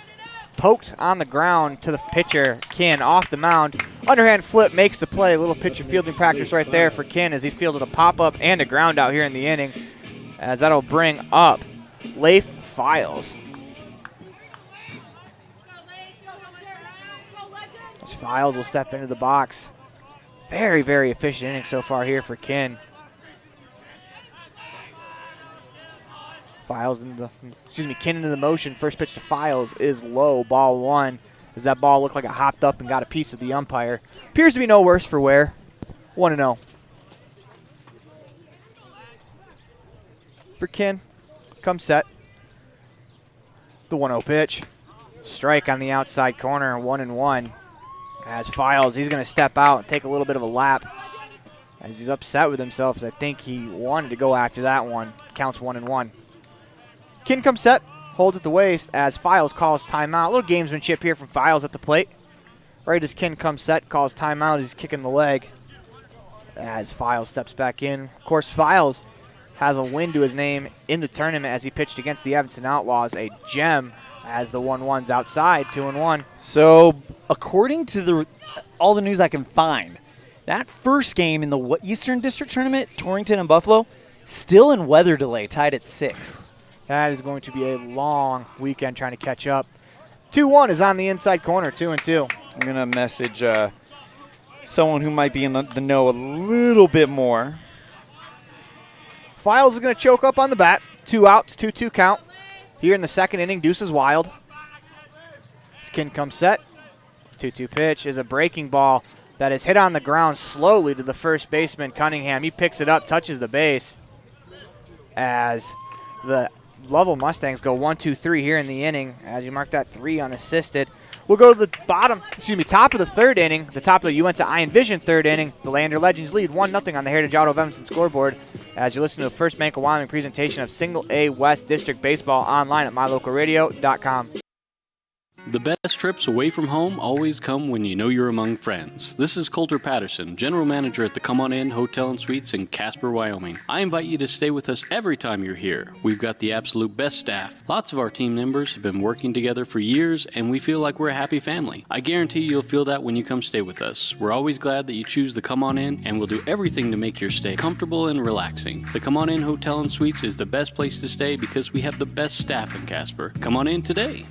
poked on the ground to the pitcher, Keene, off the mound. Underhand flip makes the play. A little pitcher fielding practice right there for Keene as he's fielded a pop-up and a ground out here in the inning. As that'll bring up Leif Files. As Files will step into the box. Very, very efficient inning so far here for Keene. Keene into the motion. First pitch to Files is low, ball 1. As that ball looked like it hopped up and got a piece of the umpire. Appears to be no worse for wear. 1-0. For Keene, comes set. The 1-0 pitch. Strike on the outside corner, 1-1. As Files, he's going to step out and take a little bit of a lap. As he's upset with himself, as I think he wanted to go after that one. Counts 1-1. Keene comes set, holds at the waist as Files calls timeout. A little gamesmanship here from Files at the plate. Right as Keene comes set, calls timeout, he's kicking the leg. As Files steps back in. Of course, Files has a win to his name in the tournament as he pitched against the Evanston Outlaws, a gem as the 1-1's outside, 2-1. So, according to all the news I can find, that first game in the Eastern District Tournament, Torrington and Buffalo, still in weather delay, tied at 6. That is going to be a long weekend trying to catch up. 2-1 is on the inside corner, 2-2. I'm going to message someone who might be in the know a little bit more. Files is going to choke up on the bat. 2 outs, 2-2 count. Here in the second inning, Deuces wild. As Keene comes set. 2-2 pitch is a breaking ball that is hit on the ground slowly to the first baseman, Cunningham. He picks it up, touches the base. As the Lovell Mustangs go 1-2-3 here in the inning. As you mark that 3 unassisted. We'll go to the top of the third inning, the top of the Uinta Iron Vision third inning. The Lander Legends lead 1-0 on the Heritage Auto of Evanston scoreboard as you listen to the First Bank of Wyoming presentation of Single A West District Baseball online at mylocalradio.com. The best trips away from home always come when you know you're among friends. This is Coulter Patterson, General Manager at the Come On In Hotel and Suites in Casper, Wyoming. I invite you to stay with us every time you're here. We've got the absolute best staff. Lots of our team members have been working together for years, and we feel like we're a happy family. I guarantee you'll feel that when you come stay with us. We're always glad that you choose the Come On In, and we'll do everything to make your stay comfortable and relaxing. The Come On In Hotel and Suites is the best place to stay because we have the best staff in Casper. Come on in today.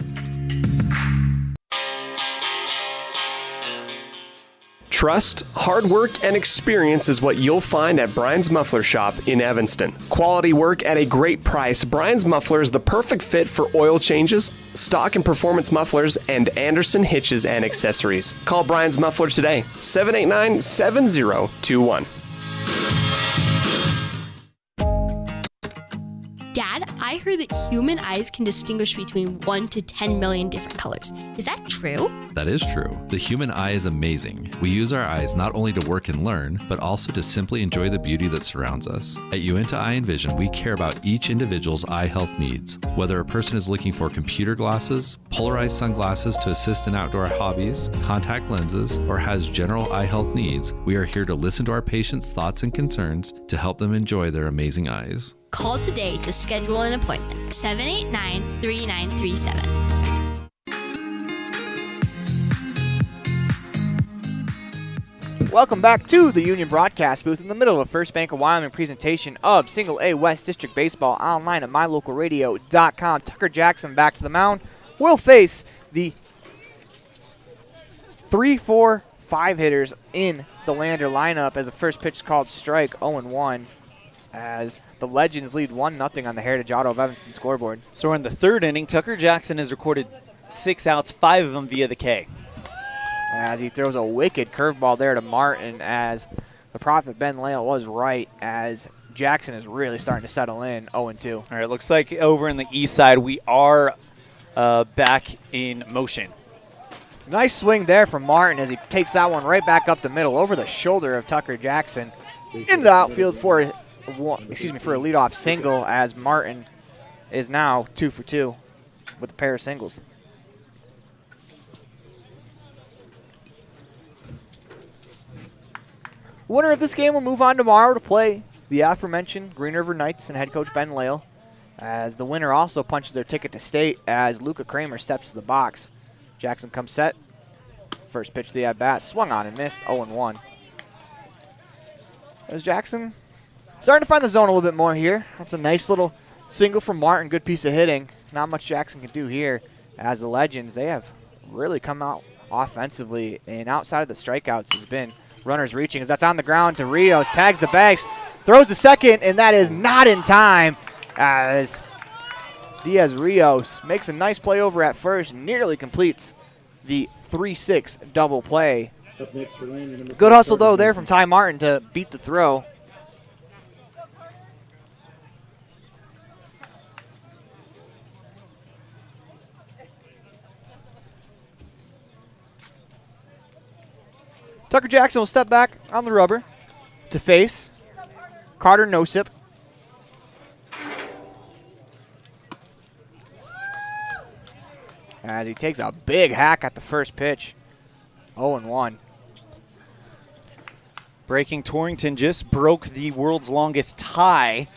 Trust, hard work, and experience is what you'll find at Brian's Muffler Shop in Evanston. Quality work at a great price. Brian's Muffler is the perfect fit for oil changes, stock and performance mufflers, and Anderson hitches and accessories. Call Brian's Muffler today, 789-7021. Dad, I heard that human eyes can distinguish between 1 to 10 million different colors. Is that true? That is true. The human eye is amazing. We use our eyes not only to work and learn, but also to simply enjoy the beauty that surrounds us. At Uinta Eye and Vision, we care about each individual's eye health needs. Whether a person is looking for computer glasses, polarized sunglasses to assist in outdoor hobbies, contact lenses, or has general eye health needs, we are here to listen to our patients' thoughts and concerns to help them enjoy their amazing eyes. Call today to schedule an appointment. 789-3937. Welcome back to the Union Broadcast Booth in the middle of a First Bank of Wyoming presentation of Single A West District Baseball online at mylocalradio.com. Tucker Jackson back to the mound. Will face the 3-4-5 hitters in the Lander lineup as the first pitch is called strike, 0-1, as the Legends lead 1-0 on the Heritage Auto of Evanston scoreboard. So we're in the third inning. Tucker Jackson has recorded 6 outs, 5 of them via the K. As he throws a wicked curveball there to Martin, as the prophet Ben Lale was right, as Jackson is really starting to settle in, 0-2. All right, looks like over in the east side we are back in motion. Nice swing there from Martin as he takes that one right back up the middle over the shoulder of Tucker Jackson into the outfield for a leadoff single, as Martin is now 2 for 2 with a pair of singles. Winner of this game will move on tomorrow to play the aforementioned Green River Knights and head coach Ben Lale, as the winner also punches their ticket to state as Luca Kramer steps to the box. Jackson comes set. First pitch to the at-bat, swung on and missed, 0-1. As Jackson starting to find the zone a little bit more here. That's a nice little single from Martin, good piece of hitting. Not much Jackson can do here, as the Legends, they have really come out offensively, and outside of the strikeouts has been runners reaching, as that's on the ground to Rios, tags the bags, throws the second, and that is not in time, as Diaz Rios makes a nice play over at first, nearly completes the 3-6 double play. Good hustle, though, there from Ty Martin to beat the throw. Tucker Jackson will step back on the rubber to face Carter Nosip. As he takes a big hack at the first pitch. 0-1. Breaking Torrington just broke the world's longest tie,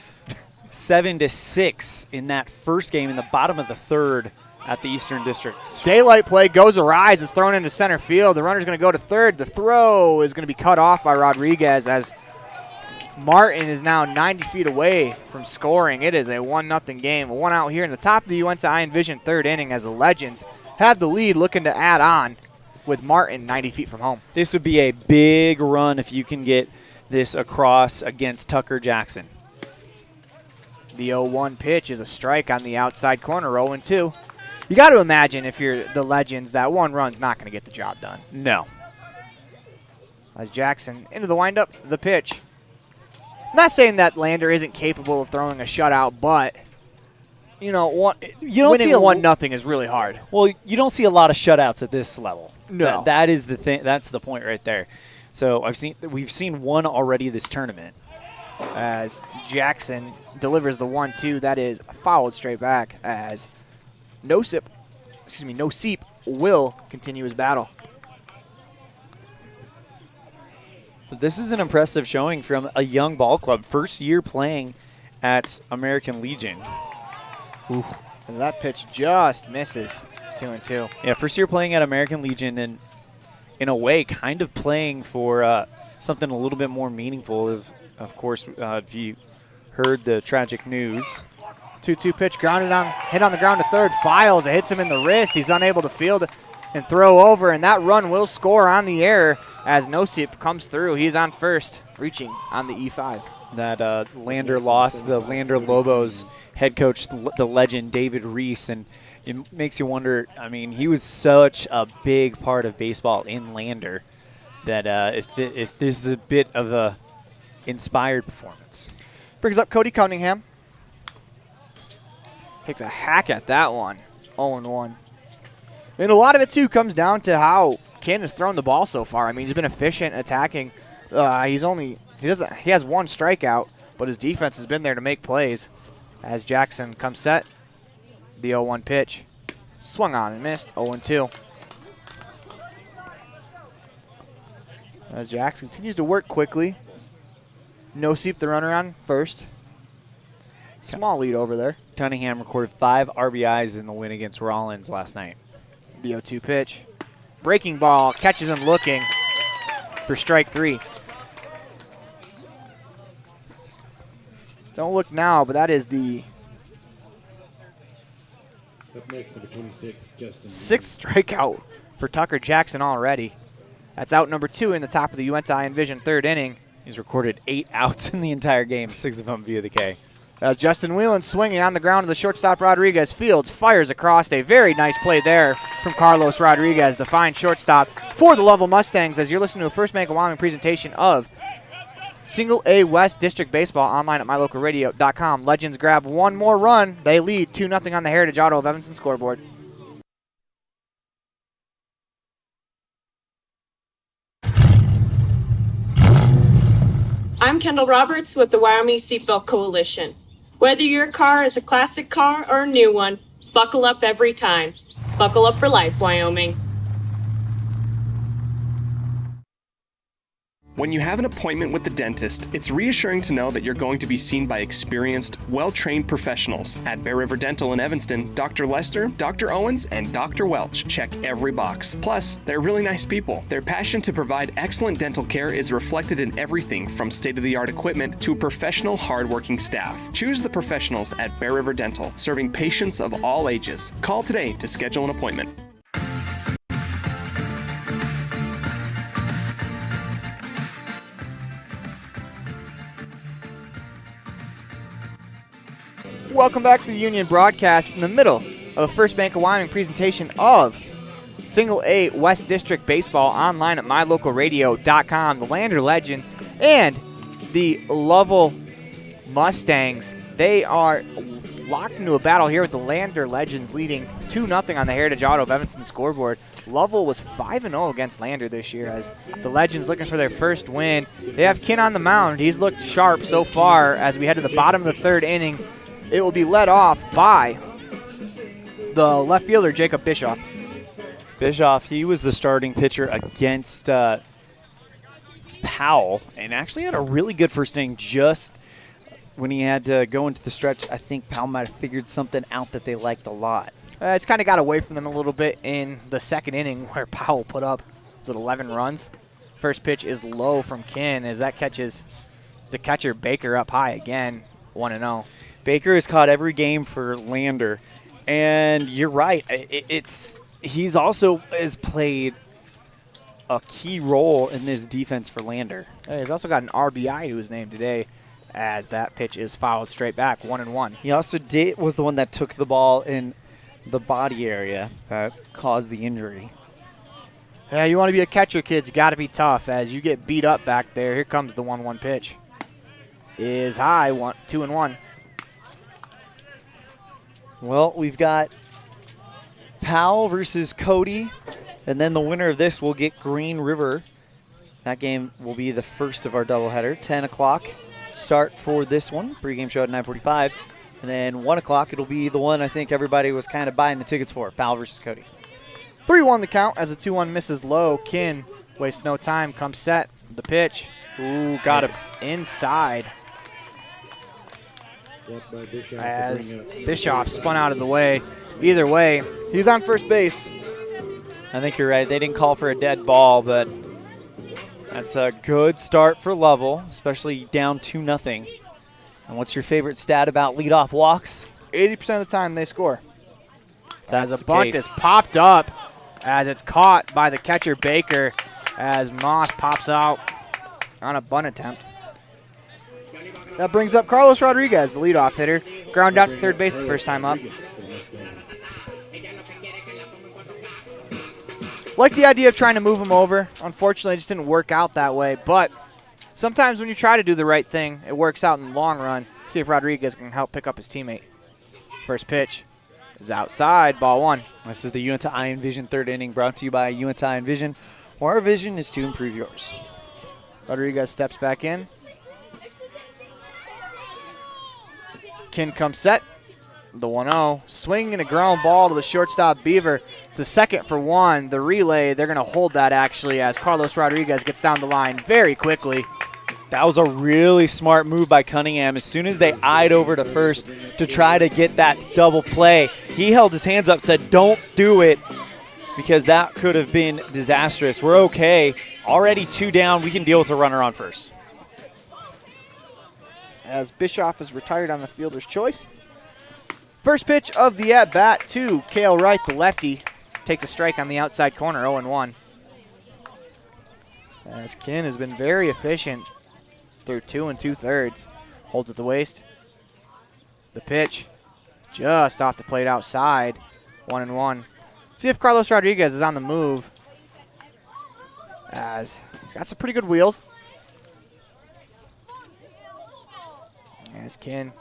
7-6 in that first game in the bottom of the third at the Eastern District. Daylight play goes arise. It's thrown into center field. The runner's going to go to third. The throw is going to be cut off by Rodriguez, as Martin is now 90 feet away from scoring. It is a 1-0 game. One out here in the top of the UNT Iron Vision third inning, as the Legends have the lead, looking to add on with Martin 90 feet from home. This would be a big run if you can get this across against Tucker Jackson. The 0-1 pitch is a strike on the outside corner, 0-2. You got to imagine, if you're the Legends, that one run's not going to get the job done. No. As Jackson into the windup, the pitch. I'm not saying that Lander isn't capable of throwing a shutout, but you know, winning 1-0 is really hard. Well, you don't see a lot of shutouts at this level. No, that is the thing. That's the point right there. So we've seen one already this tournament. As Jackson delivers the 1-2, that is fouled straight back, as Nosip will continue his battle. This is an impressive showing from a young ball club. First year playing at American Legion. Ooh. And that pitch just misses, 2-2. Yeah, first year playing at American Legion, and in a way kind of playing for something a little bit more meaningful. Of course, if you heard the tragic news. 2-2 pitch hit on the ground to third. Files, it hits him in the wrist. He's unable to field and throw over, and that run will score on the error as Nosip comes through. He's on first, reaching on the E5. That Lander lost the Lander Lobos head coach, the legend David Reese, and it makes you wonder. I mean, he was such a big part of baseball in Lander that if this is a bit of a inspired performance. Brings up Cody Cunningham. Takes a hack at that one, 0-1. And a lot of it, too, comes down to how Ken has thrown the ball so far. I mean, he's been efficient attacking. He has one strikeout, but his defense has been there to make plays. As Jackson comes set, the 0-1 pitch. Swung on and missed, 0-2. As Jackson continues to work quickly. Nosip, the runner, on first. Small lead over there. Cunningham recorded 5 RBIs in the win against Rollins last night. The 0-2 pitch. Breaking ball, catches him looking for strike 3. Don't look now, but that is the Up next, number 26, Justin. 6th strikeout for Tucker Jackson already. That's out number 2 in the top of the Uinta Envision 3rd inning. He's recorded 8 outs in the entire game, 6 of them via the K. Justin Whelan swinging on the ground to the shortstop Rodriguez. Fields fires across. A very nice play there from Carlos Rodriguez, the fine shortstop for the Lovell Mustangs, as you're listening to a First Bank of Wyoming presentation of Single A West District Baseball, online at mylocalradio.com. Legends grab one more run. They lead 2-0 on the Heritage Auto of Evanston scoreboard. I'm Kendall Roberts with the Wyoming Seatbelt Coalition. Whether your car is a classic car or a new one, buckle up every time. Buckle up for life, Wyoming. When you have an appointment with the dentist, it's reassuring to know that you're going to be seen by experienced, well-trained professionals. At Bear River Dental in Evanston, Dr. Lester, Dr. Owens, and Dr. Welch check every box. Plus, they're really nice people. Their passion to provide excellent dental care is reflected in everything from state-of-the-art equipment to professional, hardworking staff. Choose the professionals at Bear River Dental, serving patients of all ages. Call today to schedule an appointment. Welcome back to the Union broadcast in the middle of a First Bank of Wyoming presentation of Single A West District Baseball, online at mylocalradio.com. The Lander Legends and the Lovell Mustangs, they are locked into a battle here with the Lander Legends leading 2-0 on the Heritage Auto of Evanston scoreboard. Lovell was 5-0 against Lander this year as the Legends looking for their first win. They have Kin on the mound. He's looked sharp so far as we head to the bottom of the 3rd inning. It will be led off by the left fielder, Jacob Bischoff. Bischoff, he was the starting pitcher against Powell and actually had a really good first inning. Just when he had to go into the stretch, I think Powell might have figured something out that they liked a lot. It's kind of got away from them a little bit in the 2nd inning where Powell put up 11 runs. First pitch is low from Kin as that catches the catcher Baker up high again, 1-0. Baker has caught every game for Lander, and you're right. He's also has played a key role in this defense for Lander. He's also got an RBI to his name today as that pitch is fouled straight back, 1-1. He also was the one that took the ball in the body area that caused the injury. Yeah, you want to be a catcher, kids. You got to be tough as you get beat up back there. Here comes the 1-1 pitch. Is high, 2-1. Well, we've got Powell versus Cody, and then the winner of this will get Green River. That game will be the first of our doubleheader. 10 o'clock start for this one. Pregame show at 9:45. And then 1 o'clock, it'll be the one I think everybody was kind of buying the tickets for, Powell versus Cody. 3-1 the count as the 2-1 misses low. Kin wastes no time, comes set. The pitch. Ooh, got it inside. As Bischoff spun out of the way. Either way, he's on first base. I think you're right. They didn't call for a dead ball, but that's a good start for Lovell, especially down 2-0. And what's your favorite stat about leadoff walks? 80% of the time they score. That's as a bunt is popped up as it's caught by the catcher Baker as Moss pops out on a bunt attempt. That brings up Carlos Rodriguez, the leadoff hitter. Ground out to third base the first time up. Like the idea of trying to move him over. Unfortunately, it just didn't work out that way. But sometimes when you try to do the right thing, it works out in the long run. See if Rodriguez can help pick up his teammate. First pitch is outside, ball 1. This is the Uinta Eye and Vision 3rd inning, brought to you by Uinta Eye and Vision, where our vision is to improve yours. Rodriguez steps back in. Kin comes set. The 1-0. Swing and a ground ball to the shortstop Beaver to second for 1. The relay, they're going to hold that actually as Carlos Rodriguez gets down the line very quickly. That was a really smart move by Cunningham. As soon as they eyed over to first to try to get that double play, he held his hands up, said, don't do it, because that could have been disastrous. We're okay. Already 2 down. We can deal with a runner on first. As Bischoff is retired on the fielder's choice. First pitch of the at-bat to Cale Wright, the lefty. Takes a strike on the outside corner, 0-1. As Kin has been very efficient through 2 2/3. Holds at the waist. The pitch just off the plate outside, 1-1. See if Carlos Rodriguez is on the move, as he's got some pretty good wheels. As Kin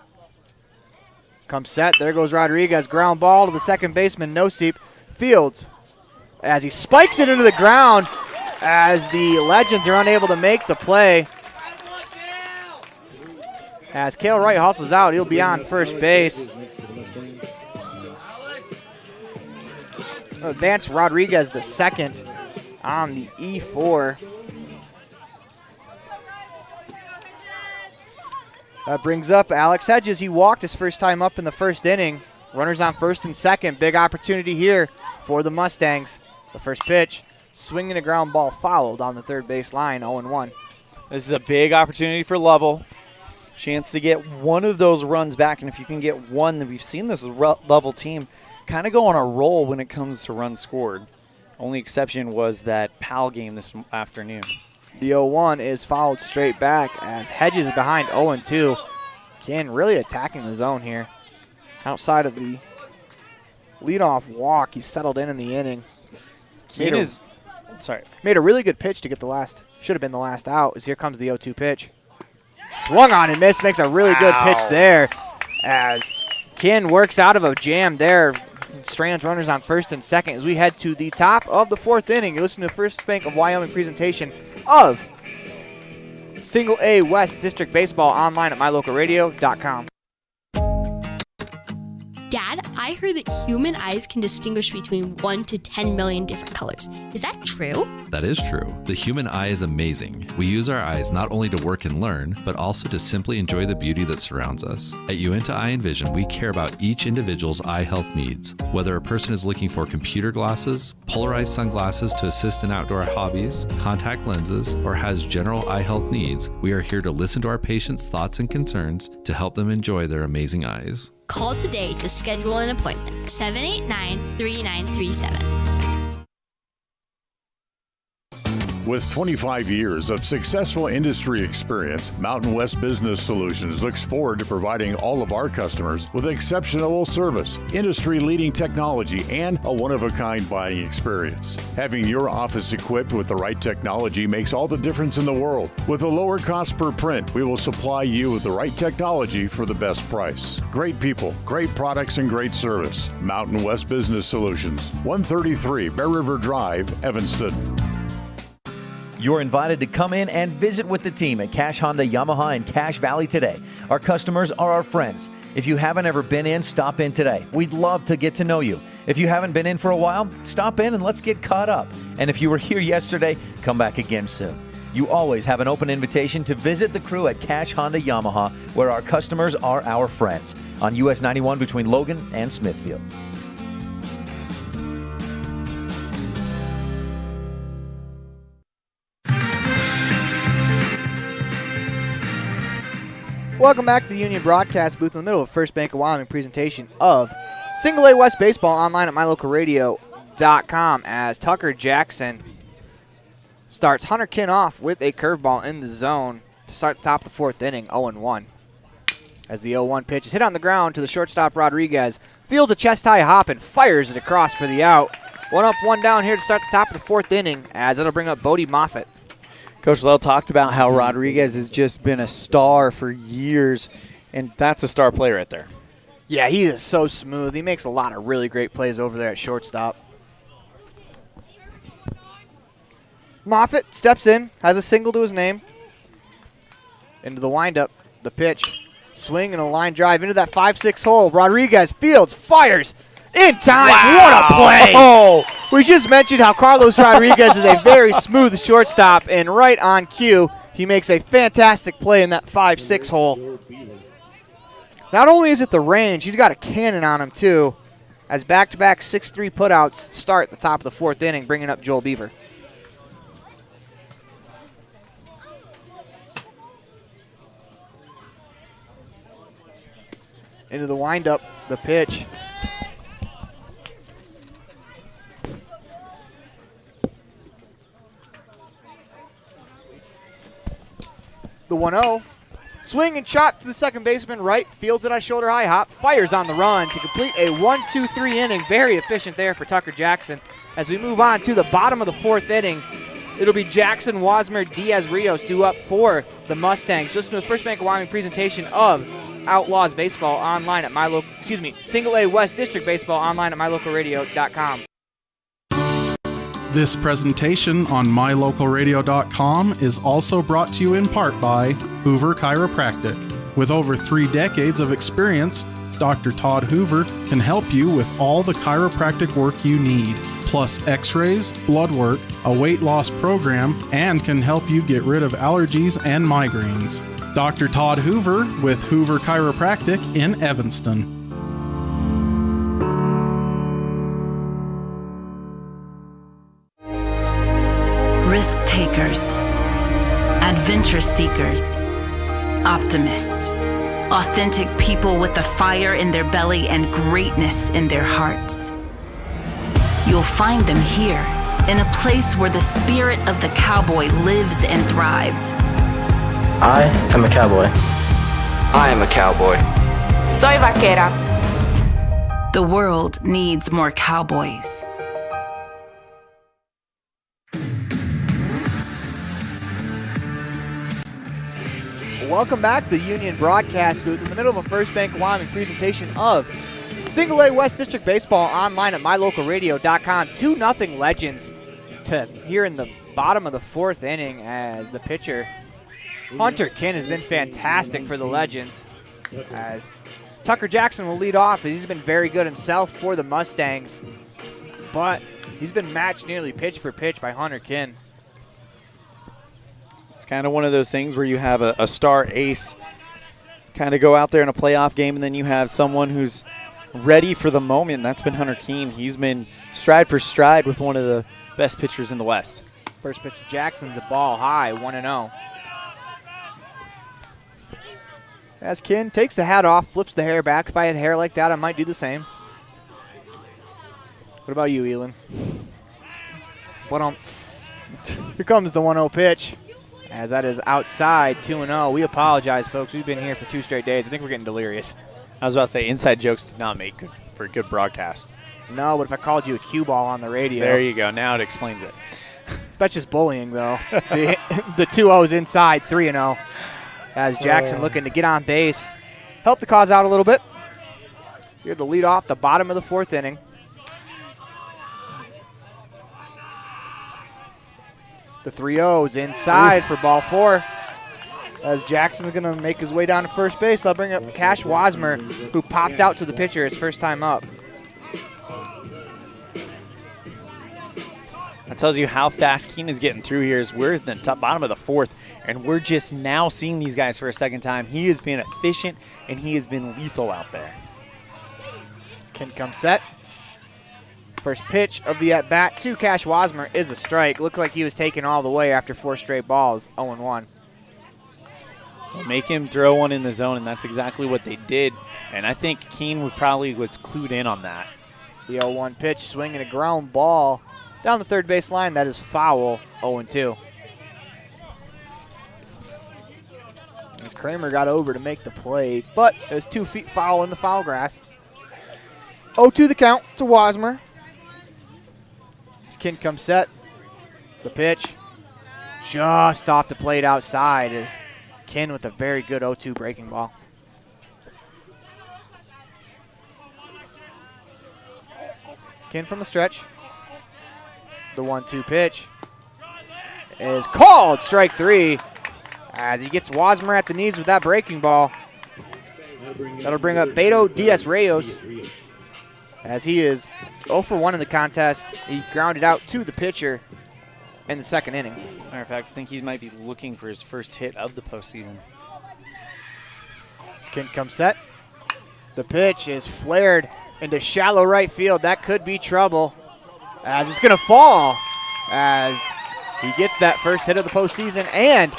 comes set, there goes Rodriguez. Ground ball to the second baseman, Nosip. Fields, as he spikes it into the ground, as the Legends are unable to make the play. As Cale Wright hustles out, he'll be on first base. Advance Rodriguez the second on the E4. That brings up Alex Hedges. He walked his first time up in the first inning. Runners on first and second. Big opportunity here for the Mustangs. The first pitch, swinging a ground ball fouled on the third base line, 0-1. This is a big opportunity for Lovell. Chance to get one of those runs back, and if you can get one, then we've seen this Lovell team kind of go on a roll when it comes to runs scored. Only exception was that POW game this afternoon. The 0-1 is fouled straight back as Hedges is behind 0-2. Kin really attacking the zone here. Outside of the leadoff walk, he's settled in the inning. Kin is, made a really good pitch to get the last, should have been the last out, as here comes the 0-2 pitch. Swung on and missed, makes a really good pitch there as Kin works out of a jam there. Strands runners on first and second as we head to the top of the fourth inning. You listen to the First Bank of Wyoming presentation of Single A West District Baseball online at mylocalradio.com. Dad, I heard that human eyes can distinguish between 1 to 10 million different colors. Is that true? That is true. The human eye is amazing. We use our eyes not only to work and learn, but also to simply enjoy the beauty that surrounds us. At Uinta Eye and Vision, we care about each individual's eye health needs. Whether a person is looking for computer glasses, polarized sunglasses to assist in outdoor hobbies, contact lenses, or has general eye health needs, we are here to listen to our patients' thoughts and concerns to help them enjoy their amazing eyes. Call today to schedule an appointment. 789-3937. With 25 years of successful industry experience, Mountain West Business Solutions looks forward to providing all of our customers with exceptional service, industry-leading technology, and a one-of-a-kind buying experience. Having your office equipped with the right technology makes all the difference in the world. With a lower cost per print, we will supply you with the right technology for the best price. Great people, great products, and great service. Mountain West Business Solutions, 133 Bear River Drive, Evanston. You're invited to come in and visit with the team at Cash Honda Yamaha in Cache Valley today. Our customers are our friends. If you haven't ever been in, stop in today. We'd love to get to know you. If you haven't been in for a while, stop in and let's get caught up. And if you were here yesterday, come back again soon. You always have an open invitation to visit the crew at Cash Honda Yamaha, where our customers are our friends, on US 91 between Logan and Smithfield. Welcome back to the Union Broadcast booth in the middle of First Bank of Wyoming presentation of Single A West Baseball online at mylocalradio.com as Tucker Jackson starts Hunter Kin off with a curveball in the zone to start the top of the fourth inning, 0-1. As the 0-1 pitch is hit on the ground to the shortstop Rodriguez, fields a chest-high hop and fires it across for the out. 1 up, 1 down here to start the top of the fourth inning as it'll bring up Bodie Moffitt. Coach Lell talked about how Rodriguez has just been a star for years, and that's a star player right there. Yeah, he is so smooth. He makes a lot of really great plays over there at shortstop. Moffitt steps in, has a single to his name. Into the windup, the pitch. Swing and a line drive into that 5-6 hole. Rodriguez fields, fires. In time, wow. What a play! Oh, we just mentioned how Carlos Rodriguez is a very smooth shortstop, and right on cue, He makes a fantastic play in that 5-6 hole. Not only is it the range, he's got a cannon on him too, as back-to-back 6-3 putouts start at the top of the fourth inning, bringing up Joel Beaver. Into the windup, the pitch. The 1-0. Swing and chop to the second baseman, right, fields it on shoulder high hop, fires on the run to complete a 1-2-3 inning. Very efficient there for Tucker Jackson. As we move on to the bottom of the fourth inning, it'll be Jackson, Wasmer, Diaz, Rios due up for the Mustangs. Listen to the First Bank of Wyoming presentation of Outlaws Baseball online at Single A West District Baseball online at mylocalradio.com. This presentation on mylocalradio.com is also brought to you in part by Hoover Chiropractic. With over 3 decades of experience, Dr. Todd Hoover can help you with all the chiropractic work you need, plus x-rays, blood work, a weight loss program, and can help you get rid of allergies and migraines. Dr. Todd Hoover with Hoover Chiropractic in Evanston. Risk takers, adventure seekers, optimists, authentic people with the fire in their belly and greatness in their hearts. You'll find them here, in a place where the spirit of the cowboy lives and thrives. I am a cowboy. I am a cowboy. Soy vaquera. The world needs more cowboys. Welcome back to the Union Broadcast Booth in the middle of a First Bank of Wyoming presentation of Single A West District Baseball online at mylocalradio.com. 2-0 Legends to here in the bottom of the fourth inning as the pitcher Hunter Kinn has been fantastic for the Legends, as Tucker Jackson will lead off. He's been very good himself for the Mustangs, but he's been matched nearly pitch for pitch by Hunter Kinn. It's kind of one of those things where you have a star ace kind of go out there in a playoff game, and then you have someone who's ready for the moment, and that's been Hunter Kinn. He's been stride for stride with one of the best pitchers in the West. First pitch to Jackson's a ball high, 1-0. As Kinn takes the hat off, flips the hair back. If I had hair like that, I might do the same. What about you, Elan? Here comes the 1-0 pitch, as that is outside, 2-0. We apologize, folks. We've been here for 2 straight days. I think we're getting delirious. I was about to say, inside jokes did not make for a good broadcast. No, but if I called you a cue ball on the radio. There you go. Now it explains it. That's just bullying, though. the 2-0's inside, 3-0. As Jackson looking to get on base. Help the cause out a little bit. Here to lead off the bottom of the fourth inning. The 3-0's inside for ball 4. As Jackson's going to make his way down to first base, I'll bring up Cash Wasmer, who popped out to the pitcher his first time up. That tells you how fast Kinn is getting through here. As we're in the top bottom of the fourth, and we're just now seeing these guys for a second time. He has been efficient, and he has been lethal out there. Kinn comes set. First pitch of the at-bat to Cash Wasmer is a strike. Looked like he was taken all the way after 4 straight balls, 0-1. Make him throw one in the zone, and that's exactly what they did. And I think Kinn was clued in on that. The 0-1 pitch, swinging a ground ball down the third base line. That is foul, 0-2. As Kramer got over to make the play, but it was 2 feet foul in the foul grass. 0-2 the count to Wasmer. As Kinn comes set, the pitch just off the plate outside is Kinn with a very good 0-2 breaking ball. Kinn from the stretch. The 1-2 pitch is called strike 3 as he gets Wasmer at the knees with that breaking ball. That'll bring up Beto Diaz-Reyes as he is 0 for 1 in the contest. He grounded out to the pitcher in the second inning. Matter of fact, I think he might be looking for his first hit of the postseason. Skin comes set. The pitch is flared into shallow right field. That could be trouble as it's going to fall as he gets that first hit of the postseason and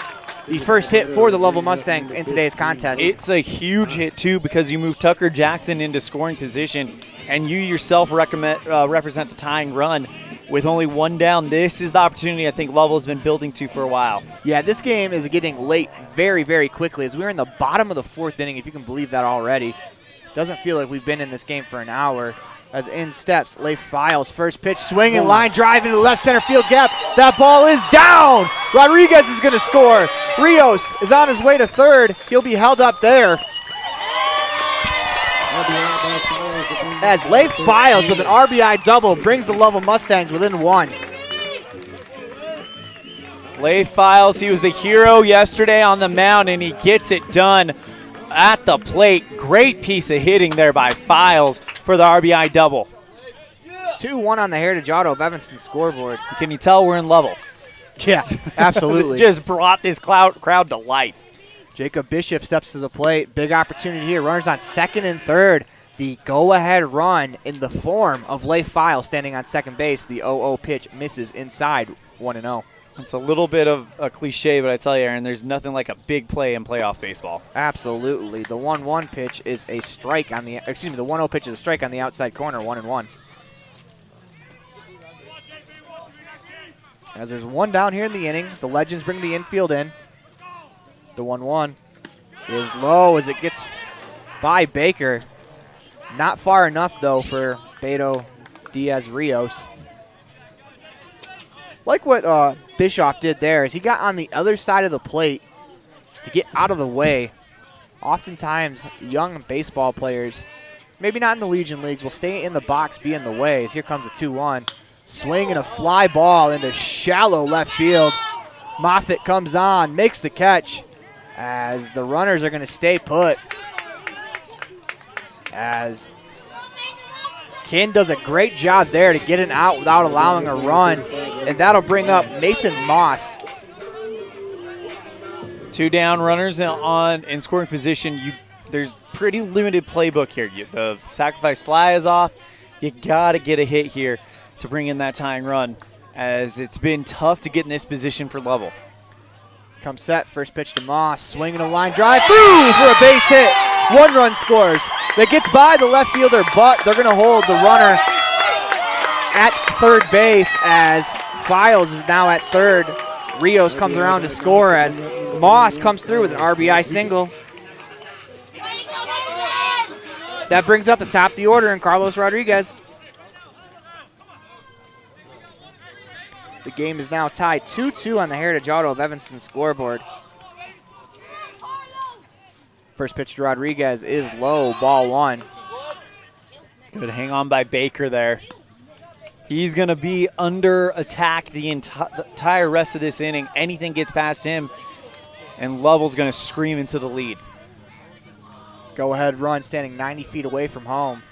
the first hit for the Lovell Mustangs in today's contest. It's a huge hit, too, because you move Tucker Jackson into scoring position, and you yourself represent the tying run with only one down. This is the opportunity I think Lovell's been building to for a while. Yeah, this game is getting late very, very quickly as we're in the bottom of the fourth inning, if you can believe that already. Doesn't feel like we've been in this game for an hour. As in steps Leif Files, first pitch, swinging, line drive into the left center field gap. That ball is down. Rodriguez is going to score. Rios is on his way to third. He'll be held up there. As Leif Files with an RBI double brings the Lovell Mustangs within one. Leif Files, he was the hero yesterday on the mound, and he gets it done at the plate. Great piece of hitting there by Files for the RBI double. 2-1 on the Heritage Auto of Evanston scoreboard. Can you tell we're in Lovell? Yeah, absolutely. Just brought this crowd to life. Jacob Bishop steps to the plate. Big opportunity here. Runners on second and third. The go-ahead run in the form of Leif Files standing on second base. The 0-0 pitch misses inside 1-0. It's a little bit of a cliche, but I tell you, Aaron, there's nothing like a big play in playoff baseball. Absolutely. The 1-1 pitch is a strike on the, the 1-0 pitch is a strike on the outside corner, 1-1. As there's one down here in the inning, the Legends bring the infield in. The 1-1 is low as it gets by Baker. Not far enough, though, for Beto Diaz-Rios. Like what Bischoff did there is he got on the other side of the plate to get out of the way. Oftentimes, young baseball players, maybe not in the Legion Leagues, will stay in the box, be in the way. As here comes a 2-1. Swing and a fly ball into shallow left field. Moffitt comes on, makes the catch as the runners are going to stay put. As Kin does a great job there to get it out without allowing a run, and that'll bring up Mason Moss. 2 down runners in scoring position. There's pretty limited playbook here. The sacrifice fly is off. You got to get a hit here to bring in that tying run, as it's been tough to get in this position for Lovell. Comes set, first pitch to Moss, swinging a line drive, through for a base hit. 1 run scores. That gets by the left fielder, but they're going to hold the runner at third base as Files is now at third. Rios comes around to score as Moss comes through with an RBI single. That brings up the top of the order in Carlos Rodriguez. The game is now tied 2-2 on the Heritage Auto of Evanston scoreboard. First pitch to Rodriguez is low, ball 1. Good hang on by Baker there. He's going to be under attack the entire rest of this inning. Anything gets past him, and Lovell's going to scream into the lead. Go-ahead run standing 90 feet away from home.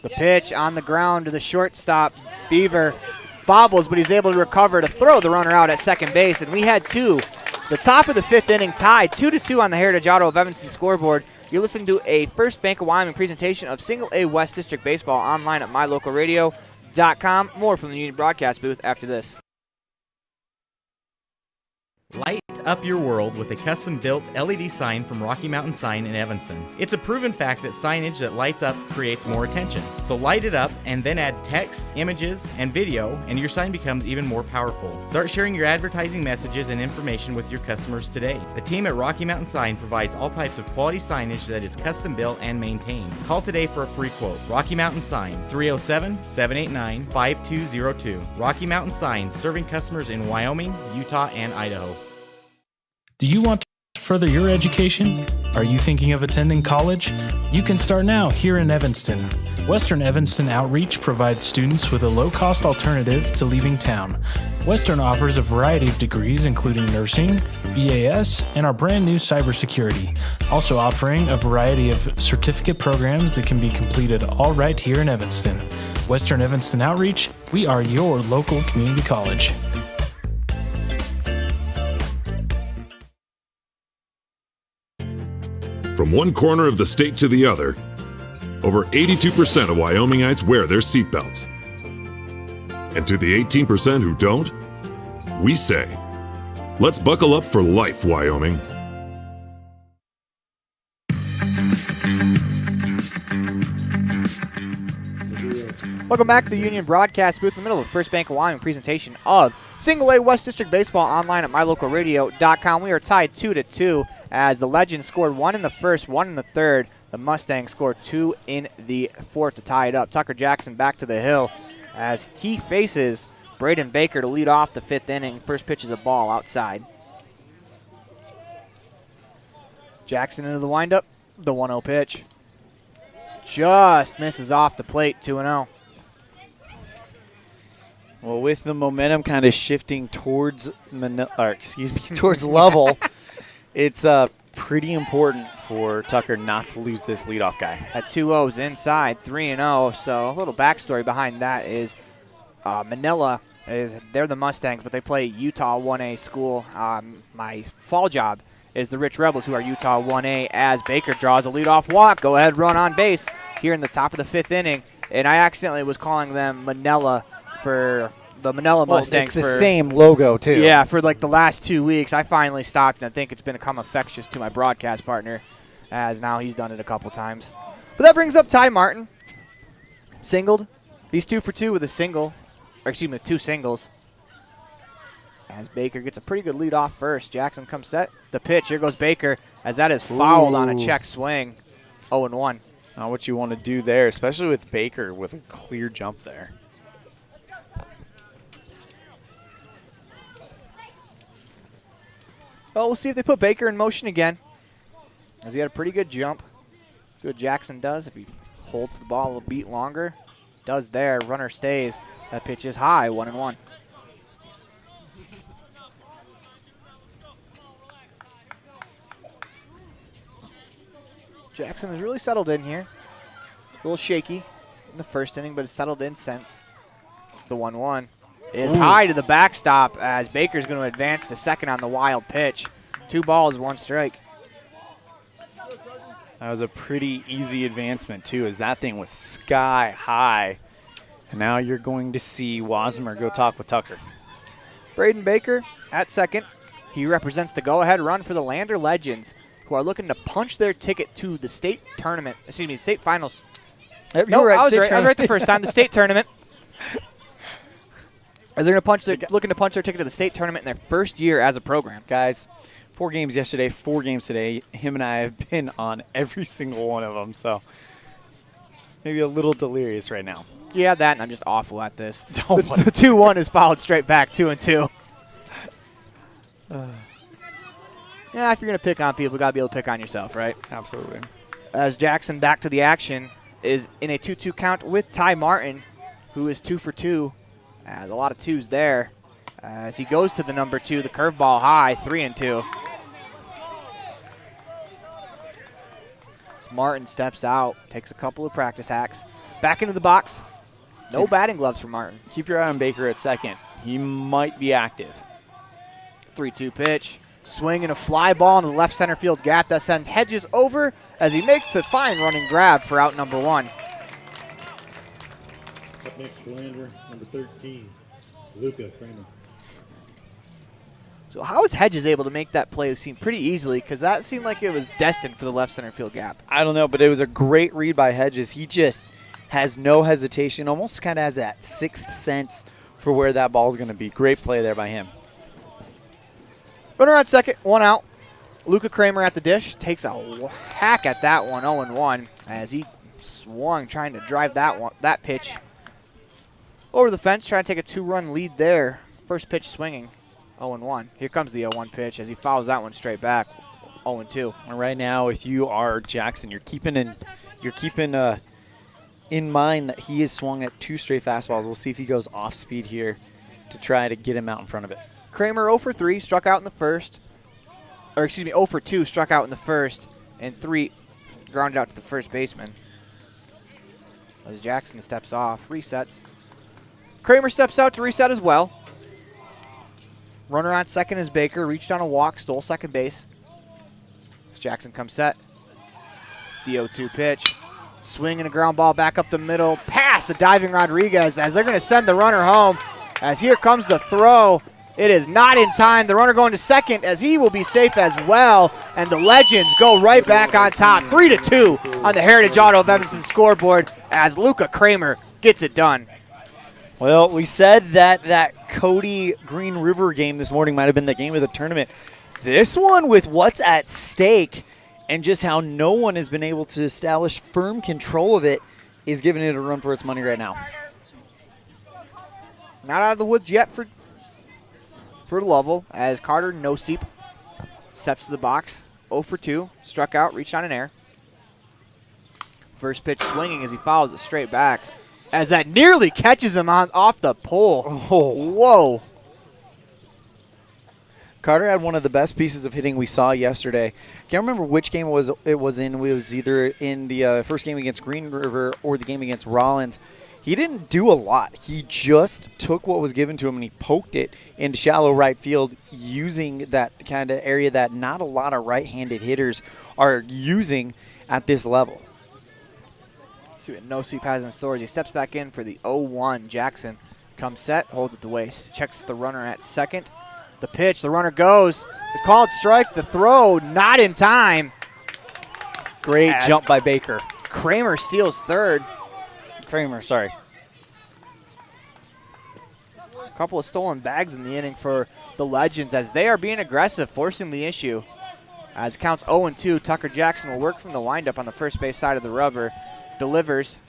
The pitch on the ground to the shortstop. Beaver bobbles, but he's able to recover to throw the runner out at second base, and we had 2. The top of the 5th inning tied 2-2 on the Heritage Auto of Evanston scoreboard. You're listening to a First Bank of Wyoming presentation of Single A West District Baseball online at mylocalradio.com. More from the Union Broadcast booth after this. Light up your world with a custom-built LED sign from Rocky Mountain Sign in Evanston. It's a proven fact that signage that lights up creates more attention. So light it up and then add text, images, and video, and your sign becomes even more powerful. Start sharing your advertising messages and information with your customers today. The team at Rocky Mountain Sign provides all types of quality signage that is custom-built and maintained. Call today for a free quote. Rocky Mountain Sign, 307-789-5202. Rocky Mountain Sign, serving customers in Wyoming, Utah, and Idaho. Do you want to further your education? Are you thinking of attending college? You can start now here in Evanston. Western Evanston Outreach provides students with a low-cost alternative to leaving town. Western offers a variety of degrees including nursing, BAS, and our brand new cybersecurity, also offering a variety of certificate programs that can be completed all right here in Evanston. Western Evanston Outreach, we are your local community college. From one corner of the state to the other, over 82% of Wyomingites wear their seatbelts. And to the 18% who don't, we say, let's buckle up for life, Wyoming. Welcome back to the Union Broadcast Booth in the middle of the First Bank of Wyoming presentation of Single A West District Baseball online at mylocalradio.com. We are tied 2-2 as the Legends scored 1 in the first, 1 in the third. The Mustangs scored 2 in the fourth to tie it up. Tucker Jackson back to the hill as he faces Braden Baker to lead off the fifth inning. First pitch is a ball outside. Jackson into the windup. The 1-0 pitch. Just misses off the plate, 2-0. Well, with the momentum kind of shifting towards towards Lovell, it's pretty important for Tucker not to lose this leadoff guy. At 2-0's inside, 3-0. So a little backstory behind that is Manila they're the Mustangs, but they play Utah 1A school. My fall job is the Rich Rebels, who are Utah 1A, as Baker draws a leadoff walk. Go ahead, run on base here in the top of the fifth inning. And I accidentally was calling them Manila for the Manila Mustangs. It's the same logo, too. Yeah, for like the last 2 weeks. I finally stopped, and I think it's become infectious to my broadcast partner, as now he's done it a couple times. But that brings up Ty Martin. Singled. He's 2 for 2 with a single. Or excuse me, 2 singles. As Baker gets a pretty good lead off first. Jackson comes set. The pitch. Here goes Baker, as that is fouled on a check swing. 0-1. Not what you want to do there, especially with Baker with a clear jump there. Well, we'll see if they put Baker in motion again, as he had a pretty good jump. See what Jackson does if he holds the ball a little beat longer. Does there. Runner stays. That pitch is high, 1-1. Jackson has really settled in here. A little shaky in the first inning, but has settled in since. The 1-1 is high to the backstop, as Baker's going to advance to second on the wild pitch. 2 balls, 1 strike. That was a pretty easy advancement, too, as that thing was sky high. And now you're going to see Wasmer go talk with Tucker. Braden Baker at second. He represents the go-ahead run for the Lander Legends, who are looking to punch their ticket to the state tournament. Excuse me, state finals. No, I was right the first time. The state tournament. As they're looking to punch their ticket to the state tournament in their first year as a program. Guys, 4 games yesterday, 4 games today. Him and I have been on every single one of them, so maybe a little delirious right now. Yeah, that, and I'm just awful at this. The 2-1 is followed straight back, 2-2. Yeah, if you're going to pick on people, you got to be able to pick on yourself, right? Absolutely. As Jackson back to the action is in a 2-2 count with Ty Martin, who is 2 for 2. A lot of 2s there. As he goes to the number 2, the curveball high, 3-2. As Martin steps out, takes a couple of practice hacks. Back into the box. No batting gloves for Martin. Keep your eye on Baker at second. He might be active. 3-2 pitch. Swing and a fly ball in the left center field gap that sends Hedges over as he makes a fine running grab for out number 1. Up next for Lander, number 13, Luca Kramer. So how is Hedges able to make that play seem pretty easily? Because that seemed like it was destined for the left center field gap. I don't know, but it was a great read by Hedges. He just has no hesitation, almost kind of has that 6th sense for where that ball is going to be. Great play there by him. Runner at second, 1 out. Luca Kramer at the dish, takes a hack at that one, 0-1, as he swung trying to drive that pitch over the fence, trying to take a 2-run lead there. First pitch swinging, 0-1. Here comes the 0-1 pitch as he fouls that one straight back, 0-2. And right now, if you are Jackson, you're keeping in mind that he has swung at 2 straight fastballs. We'll see if he goes off speed here to try to get him out in front of it. Kramer 0 for 3, struck out in the first. Or excuse me, 0 for 2, struck out in the first, and 3 grounded out to the first baseman. As Jackson steps off, resets. Kramer steps out to reset as well. Runner on second is Baker, reached on a walk, stole second base. As Jackson comes set. The 0-2 pitch. Swinging a ground ball back up the middle. Past the diving Rodriguez as they're going to send the runner home. As here comes the throw. It is not in time. The runner going to second as he will be safe as well. And the Legends go right back on top. 3-2 on the Heritage Auto of Evanston scoreboard as Luca Kramer gets it done. Well, we said that Cody Green River game this morning might have been the game of the tournament. This one, with what's at stake and just how no one has been able to establish firm control of it, is giving it a run for its money right now. Not out of the woods yet for Lovell as Carter Noseep steps to the box. 0 for 2, struck out, reached on an air. First pitch swinging as he fouls it straight back. As that nearly catches him off the pole. Oh. Whoa. Carter had one of the best pieces of hitting we saw yesterday. Can't remember which game it was in. It was either in the first game against Green River or the game against Rollins. He didn't do a lot. He just took what was given to him and he poked it into shallow right field using that kind of area that not a lot of right-handed hitters are using at this level. See what Noseep has in store. He steps back in for the 0-1. Jackson comes set, holds it to waist, checks the runner at second. The pitch, the runner goes. It's called strike. The throw, not in time. Great jump by Baker. Kramer steals third. Kramer, sorry. A couple of stolen bags in the inning for the Legends as they are being aggressive, forcing the issue. As it counts 0-2, Tucker Jackson will work from the windup on the first base side of the rubber. Delivers,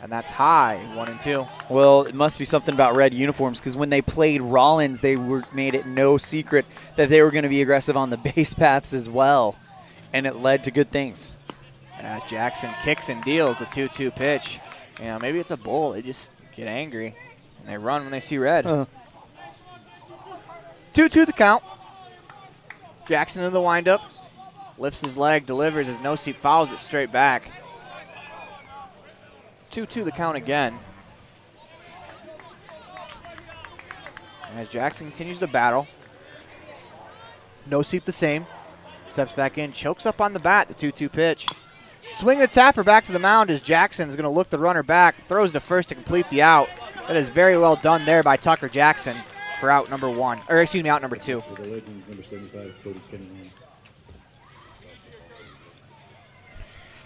and that's high, 1-2. Well, it must be something about red uniforms because when they played Rollins, they made it no secret that they were going to be aggressive on the base paths as well, and it led to good things. As Jackson kicks and deals the 2-2 pitch. You know, maybe it's a bull. They just get angry, and they run when they see red. 2-2 the count. Jackson in the windup. Lifts his leg, delivers as Noseep fouls it straight back. 2-2 the count again. As Jackson continues to battle. Noseep the same. Steps back in, chokes up on the bat, the 2-2 pitch. Swing and a tapper back to the mound as Jackson is going to look the runner back, throws to first to complete the out. That is very well done there by Tucker Jackson for out number 1, or excuse me, out number 2. For the Legends, number 75, Cody Cunningham.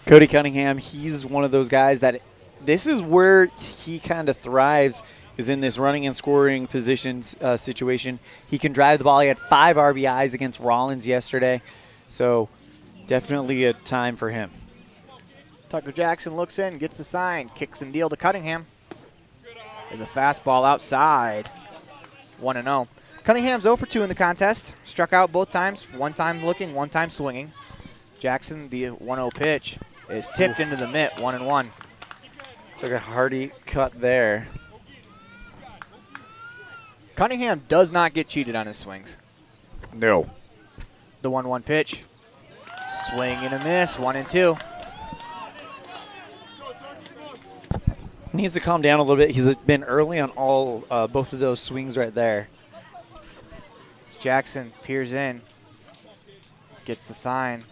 Cody Cunningham, he's one of those guys that this is where he kind of thrives, is in this running and scoring positions situation. He can drive the ball. He had 5 RBIs against Rollins yesterday, so definitely a time for him. Tucker Jackson looks in, gets the sign, kicks and deal to Cunningham. There's a fastball outside, 1-0. Cunningham's 0 for 2 in the contest. Struck out both times, one time looking, one time swinging. Jackson, the 1-0 pitch, is tipped into the mitt, 1-1. Took a hearty cut there. Cunningham does not get cheated on his swings. No. The 1-1 pitch. Swing and a miss, 1-2. Needs to calm down a little bit. He's been early on both of those swings right there. As Jackson peers in, gets the sign,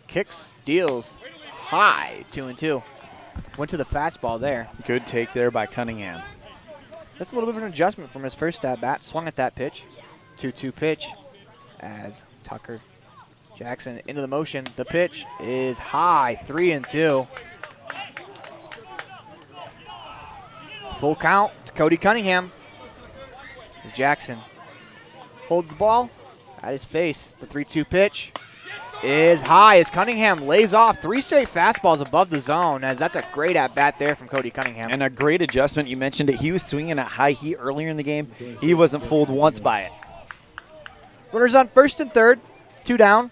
kicks, deals, high, 2-2. Went to the fastball there. Good take there by Cunningham. That's a little bit of an adjustment from his first at bat. Swung at that pitch. 2-2 pitch as Tucker Jackson into the motion. The pitch is high, 3-2. Full count to Cody Cunningham. As Jackson holds the ball at his face. The 3-2 pitch is high as Cunningham lays off 3 straight fastballs above the zone, as that's a great at-bat there from Cody Cunningham. And a great adjustment. You mentioned it. He was swinging at high heat earlier in the game. He wasn't fooled once by it. Runners on first and third, 2 down.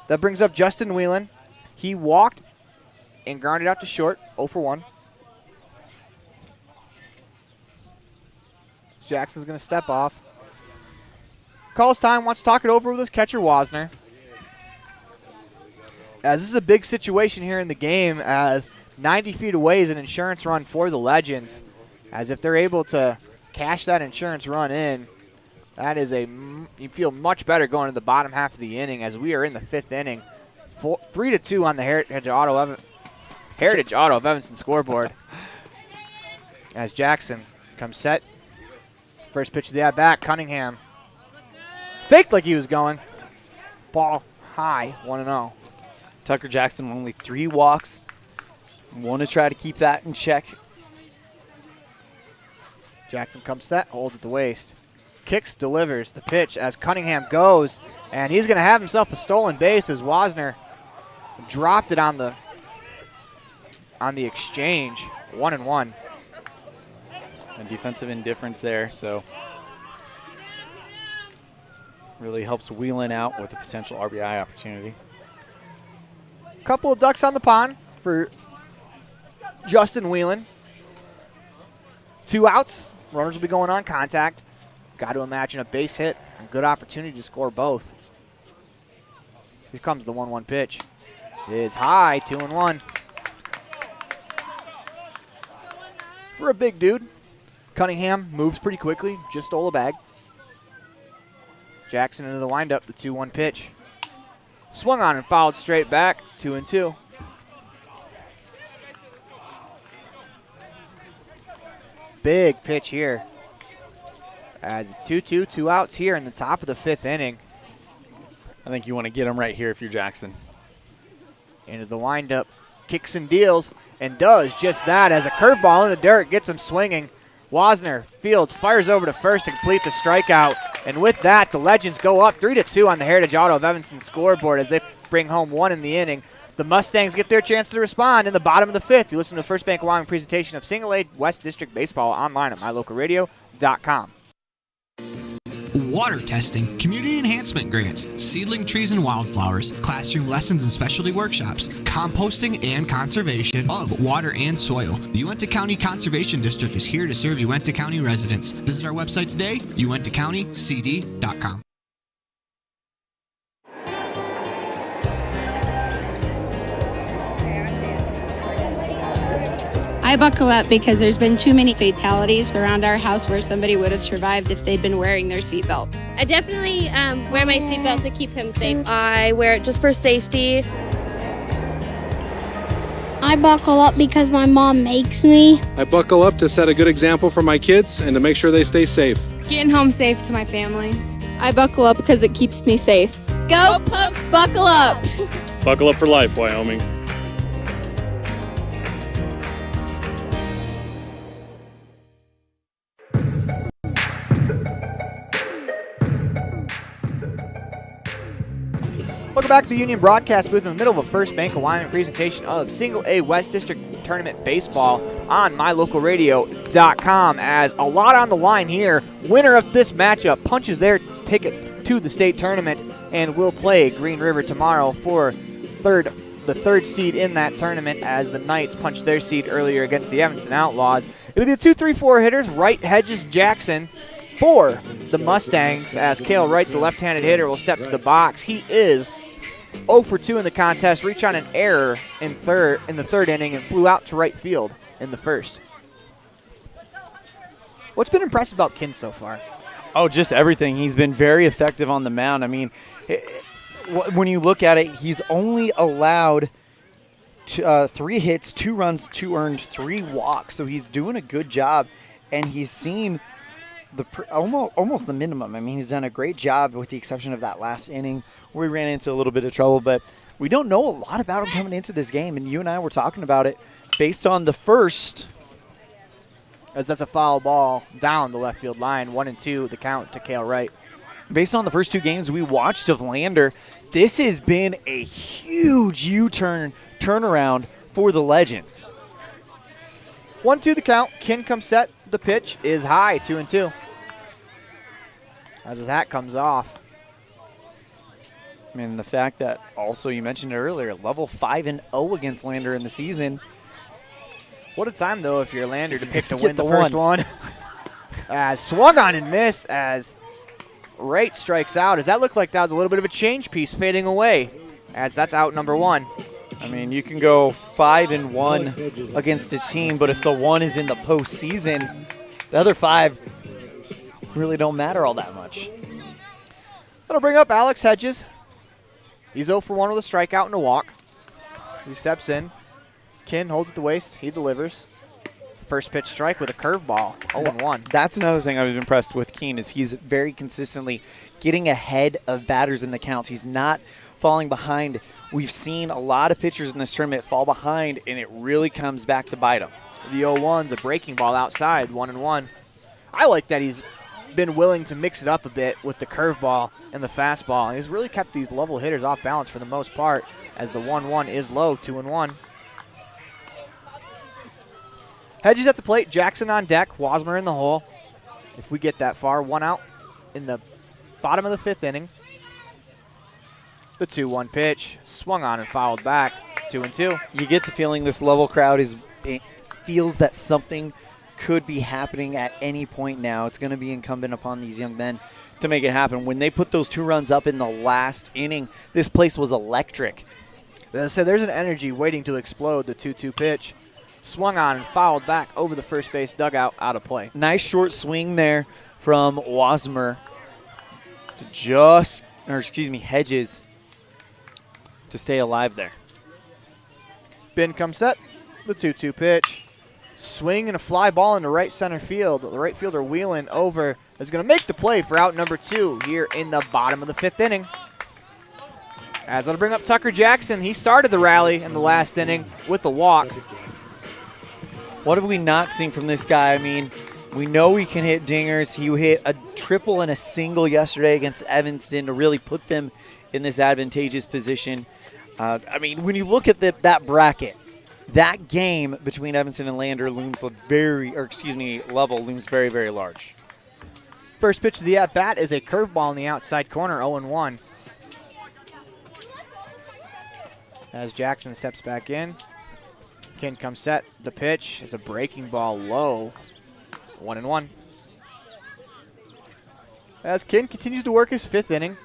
That brings up Justin Whelan. He walked and grounded out to short, 0 for 1. Jackson's going to step off. Calls time, wants to talk it over with his catcher, Wasner. As this is a big situation here in the game, as 90 feet away is an insurance run for the Legends. As if they're able to cash that insurance run in, that is you feel much better going to the bottom half of the inning, as we are in the 5th inning. 3-2 on the Heritage Auto of Evanston scoreboard. As Jackson comes set. First pitch of the at-bat, Cunningham. Faked like he was going. Ball high, 1-0. Tucker Jackson only 3 walks. Want to try to keep that in check. Jackson comes set, holds at the waist. Kicks, delivers the pitch as Cunningham goes. And he's going to have himself a stolen base as Wasner dropped it on the exchange. 1-1. And defensive indifference there, so really helps Whelan out with a potential RBI opportunity. Couple of ducks on the pond for Justin Whelan. 2 outs. Runners will be going on contact. Got to imagine a base hit. A good opportunity to score both. Here comes the 1-1 pitch. It is high, 2-1. For a big dude, Cunningham moves pretty quickly, just stole a bag. Jackson into the windup, the 2-1 pitch. Swung on and fouled straight back, 2-2. Big pitch here. As it's 2-2, 2 outs here in the top of the 5th inning. I think you want to get him right here if you're Jackson. Into the windup, kicks and deals, and does just that as a curveball in the dirt gets him swinging. Wasner fields, fires over to first to complete the strikeout. And with that, the Legends go up 3-2 on the Heritage Auto of Evanston scoreboard as they bring home 1 in the inning. The Mustangs get their chance to respond in the bottom of the 5th. You listen to the First Bank of Wyoming presentation of Single A West District Baseball online at mylocalradio.com. Water testing, community enhancement grants, seedling trees and wildflowers, classroom lessons and specialty workshops, composting and conservation of water and soil. The Uintah County Conservation District is here to serve Uintah County residents. Visit our website today, uintahcountycd.com. I buckle up because there's been too many fatalities around our house where somebody would have survived if they'd been wearing their seatbelt. I definitely wear my seatbelt to keep him safe. I wear it just for safety. I buckle up because my mom makes me. I buckle up to set a good example for my kids and to make sure they stay safe. Getting home safe to my family. I buckle up because it keeps me safe. Go Pokes, buckle up! Buckle up for life, Wyoming. Welcome back to the Union Broadcast booth in the middle of a First Bank of Wyoming presentation of Single A West District Tournament Baseball on mylocalradio.com. As a lot on the line here, winner of this matchup punches their ticket to the state tournament and will play Green River tomorrow for the third seed in that tournament as the Knights punched their seed earlier against the Evanston Outlaws. It'll be the 2-3-4 hitters, Wright, Hedges, Jackson, for the Mustangs as Cale Wright, the left-handed hitter, will step to the box. He is 0 for 2 in the contest, reached on an error in the third inning and flew out to right field in the first. What's been impressive about Kin so far? Oh, just everything. He's been very effective on the mound. I mean, when you look at it, he's only allowed 3 hits, 2 runs, 2 earned, 3 walks. So he's doing a good job, and he's seen almost the minimum. I mean, he's done a great job with the exception of that last inning where we ran into a little bit of trouble, but we don't know a lot about him coming into this game, and you and I were talking about it based on the first. As that's a foul ball down the left field line, 1-2 the count to Cale Wright. Based on the first 2 games we watched of Lander, this has been a huge turnaround for the Legends. 1-2 the count. Kin comes set. The pitch is high, 2-2. As his hat comes off. I mean, the fact that also you mentioned it earlier, level 5-0 against Lander in the season. What a time, though, if you're Lander to pick to win the first one. As swung on and missed as Wright strikes out. Does that look like that was a little bit of a change piece fading away? As that's out number 1. I mean, you can go 5-1 against a team, but if the 1 is in the postseason, the other 5 really don't matter all that much. That'll bring up Alex Hedges. He's 0 for 1 with a strikeout and a walk. He steps in. Kin holds at the waist. He delivers. First pitch strike with a curveball. 0-1. That's another thing I've been impressed with Keen is he's very consistently getting ahead of batters in the counts. He's not falling behind. We've seen a lot of pitchers in this tournament fall behind, and it really comes back to bite them. The 0-1's a breaking ball outside, 1-1. I like that he's been willing to mix it up a bit with the curveball and the fastball. He's really kept these level hitters off balance for the most part, as the 1-1 is low, 2-1. Hedges at the plate, Jackson on deck, Wasmer in the hole. If we get that far, 1 out in the bottom of the 5th inning. The 2-1 pitch, swung on and fouled back, 2-2. You get the feeling this level crowd feels that something could be happening at any point now. It's going to be incumbent upon these young men to make it happen. When they put those 2 runs up in the last inning, this place was electric. So there's an energy waiting to explode, the 2-2 pitch. Swung on and fouled back over the first base dugout, out of play. Nice short swing there from Wasmer to Hedges to stay alive there. Bin comes set, the 2-2 pitch. Swing and a fly ball into right center field. The right fielder Whelan over is going to make the play for out number 2 here in the bottom of the 5th inning. As I'll bring up Tucker Jackson. He started the rally in the last inning with the walk. What have we not seen from this guy? I mean, we know he can hit dingers. He hit a triple and a single yesterday against Evanston to really put them in this advantageous position. I mean, when you look at that bracket, that game between Evanston and Lander looms Level looms very, very large. First pitch of the at-bat is a curveball in the outside corner, 0-1. As Jackson steps back in. Kin comes set. The pitch is a breaking ball low. 1-1. As Kin continues to work his 5th inning.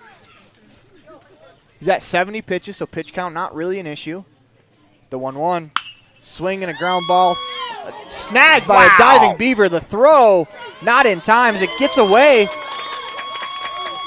He's at 70 pitches, so pitch count not really an issue. The 1-1. Swing and a ground ball. Snagged by a diving Beaver. The throw not in time as it gets away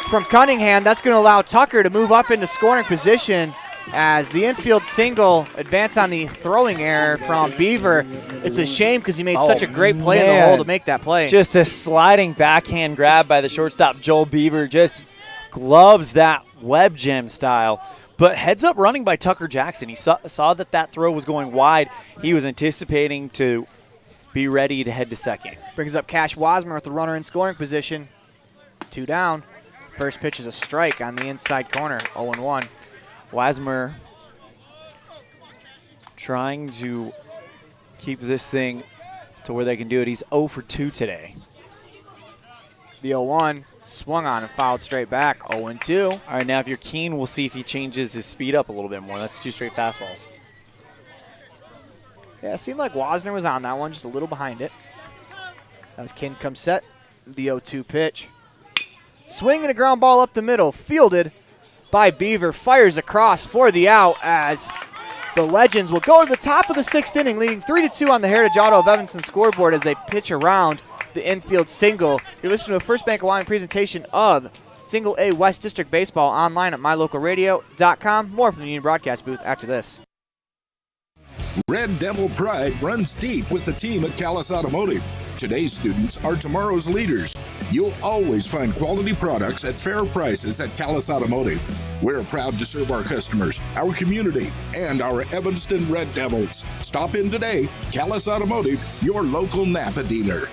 from Cunningham. That's going to allow Tucker to move up into scoring position. As the infield single advance on the throwing error from Beaver. It's a shame because he made such a great play in the hole to make that play. Just a sliding backhand grab by the shortstop, Joel Beaver. Just gloves that web gem style. But heads up running by Tucker Jackson. He saw that throw was going wide. He was anticipating to be ready to head to second. Brings up Cash Wasmer with the runner in scoring position. 2 down. First pitch is a strike on the inside corner, 0-1. Wasmer trying to keep this thing to where they can do it. He's 0 for 2 today. The 0-1 swung on and fouled straight back, 0-2. All right, now if you're Keen, we'll see if he changes his speed up a little bit more. That's 2 straight fastballs. Yeah, it seemed like Wasner was on that one, just a little behind it. As Kin comes set, the 0-2 pitch. Swing and a ground ball up the middle, fielded by Beaver, fires across for the out as the Legends will go to the top of the 6th inning, leading 3-2 on the Heritage Auto of Evanston scoreboard as they pitch around the infield single. You're listening to a First Bank Hawaiian presentation of Single A West District Baseball online at mylocalradio.com. More from the Union Broadcast booth after this. Red Devil pride runs deep with the team at Callis Automotive. Today's students are tomorrow's leaders. You'll always find quality products at fair prices at Callis Automotive. We're proud to serve our customers, our community, and our Evanston Red Devils. Stop in today. Callis Automotive, your local Napa dealer.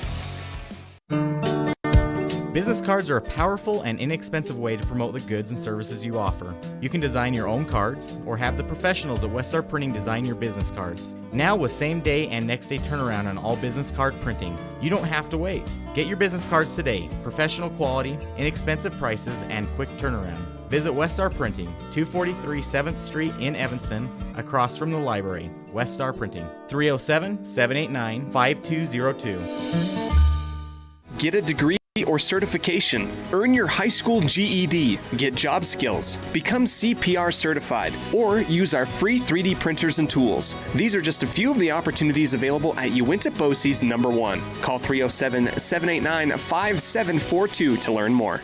Business cards are a powerful and inexpensive way to promote the goods and services you offer. You can design your own cards or have the professionals at Weststar Printing design your business cards. Now with same day and next day turnaround on all business card printing, you don't have to wait. Get your business cards today. Professional quality, inexpensive prices, and quick turnaround. Visit Weststar Printing, 243 7th Street in Evanston, across from the library. Weststar Printing, 307-789-5202. Get a degree or certification, earn your high school GED, get job skills, become CPR certified, or use our free 3D printers and tools. These are just a few of the opportunities available at Uinta BOCES number 1. Call 307-789-5742 to learn more.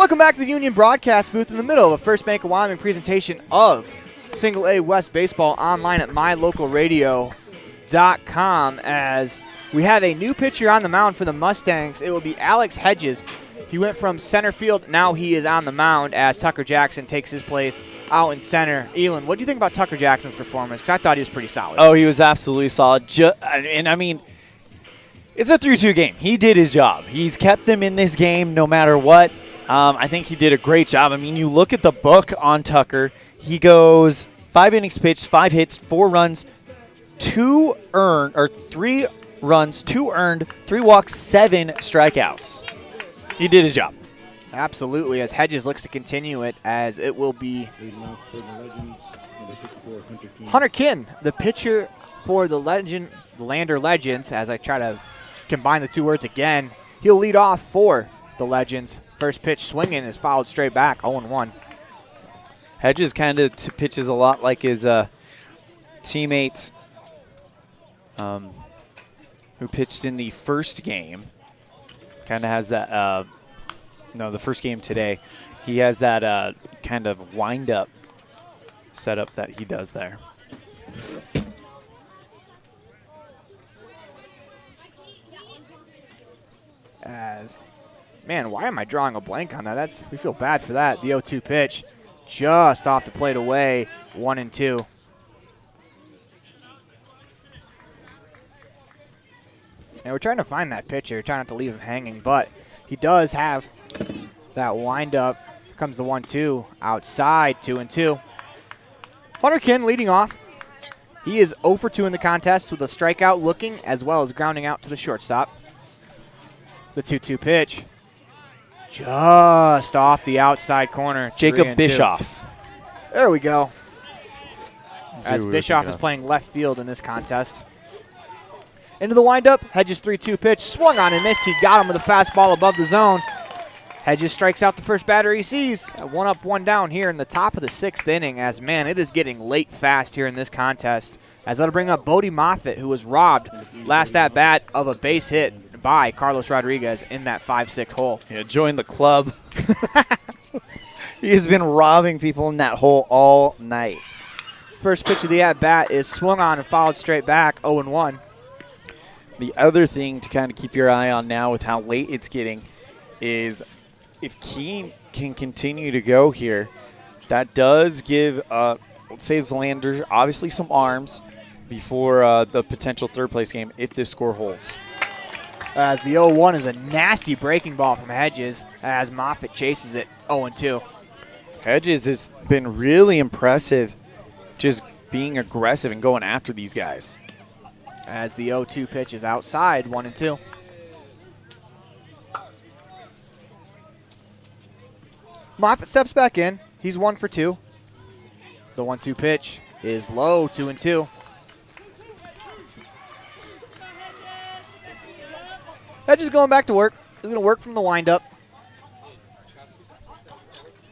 Welcome back to the Union Broadcast Booth in the middle of a First Bank of Wyoming presentation of Single A West Baseball online at mylocalradio.com as we have a new pitcher on the mound for the Mustangs. It will be Alex Hedges. He went from center field. Now he is on the mound as Tucker Jackson takes his place out in center. Elan, what do you think about Tucker Jackson's performance? Because I thought he was pretty solid. Oh, he was absolutely solid. And I mean, it's a 3-2 game. He did his job. He's kept them in this game no matter what. I think he did a great job. I mean, you look at the book on Tucker. He goes 5 innings pitched, 5 hits, 4 runs, 3 runs, 2 earned, 3 walks, 7 strikeouts. He did his job. Absolutely, as Hedges looks to continue it, as it will be Hunter Kinn, the pitcher for the Lander Legends, as I try to combine the two words again. He'll lead off for the Legends. First pitch swinging is fouled straight back, 0-1. Hedges kind of pitches a lot like his teammates who pitched in the first game. Kind of has that, the first game today. He has that kind of wind-up setup that he does there. Man, why am I drawing a blank on that? We feel bad for that. The 0-2 pitch just off the plate away, 1-2. And we're trying to find that pitcher, trying not to leave him hanging, but he does have that windup. Here comes the 1-2 outside, 2-2. Hunter Kinn leading off. He is 0 for 2 in the contest with a strikeout looking as well as grounding out to the shortstop. The 2-2 pitch. Just off the outside corner. Jacob Bischoff. There we go. As Bischoff is playing left field in this contest. Into the windup. Hedges 3-2 pitch. Swung on and missed. He got him with a fastball above the zone. Hedges strikes out the first batter he sees. 1 up, 1 down here in the top of the 6th inning. As, man, it is getting late fast here in this contest. As that'll bring up Bodie Moffitt, who was robbed last at bat of a base hit by Carlos Rodriguez in that 5-6 hole. Yeah, join the club. He has been robbing people in that hole all night. First pitch of the at-bat is swung on and fouled straight back, 0-1. The other thing to kind of keep your eye on now with how late it's getting is if Keene can continue to go here, that does give saves Lander obviously some arms before the potential third-place game if this score holds. As the 0-1 is a nasty breaking ball from Hedges as Moffitt chases it, 0-2. Hedges has been really impressive just being aggressive and going after these guys. As the 0-2 pitch is outside, 1-2. Moffitt steps back in. He's 1 for 2. The 1-2 pitch is low, 2-2. Hedges going back to work. He's going to work from the windup.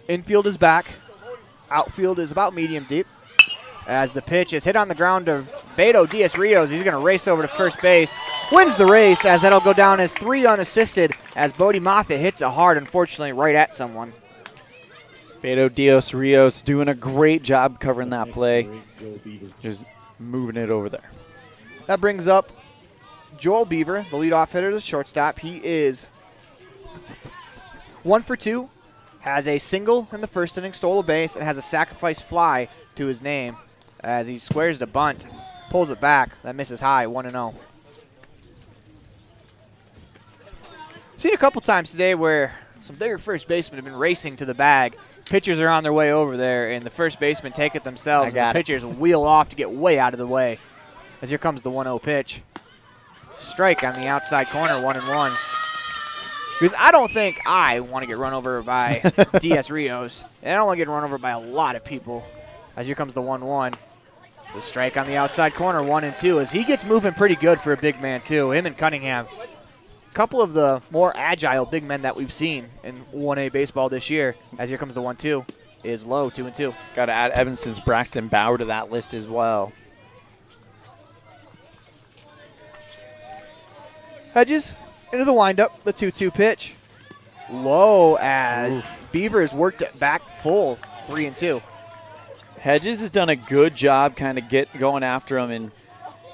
Infield is back. Outfield is about medium deep. As the pitch is hit on the ground to Beto Diaz-Rios. He's going to race over to first base. Wins the race as that'll go down as 3 unassisted as Bodie Moffitt hits it hard, unfortunately, right at someone. Beto Diaz-Rios doing a great job covering that play. Just moving it over there. That brings up Joel Beaver, the leadoff hitter, the shortstop. He is 1 for 2, has a single in the first inning, stole a base, and has a sacrifice fly to his name as he squares the bunt, pulls it back. That misses high, 1-0. Seen a couple times today where some bigger first basemen have been racing to the bag. Pitchers are on their way over there, and the first basemen take it themselves. And the pitchers wheel off to get way out of the way. As here comes the 1-0 pitch. Strike on the outside corner, 1-1. Because I don't think I want to get run over by Diaz-Rios. And I don't want to get run over by a lot of people. As here comes the 1-1. The strike on the outside corner, 1-2. As he gets moving pretty good for a big man, too. Him and Cunningham. A couple of the more agile big men that we've seen in 1A baseball this year. As here comes the 1-2. Is low, 2-2. Got to add Evanston's Braxton Bauer to that list as well. Hedges into the windup, the 2-2 pitch. Low as Beaver has worked it back full 3-2. Hedges has done a good job kind of going after him in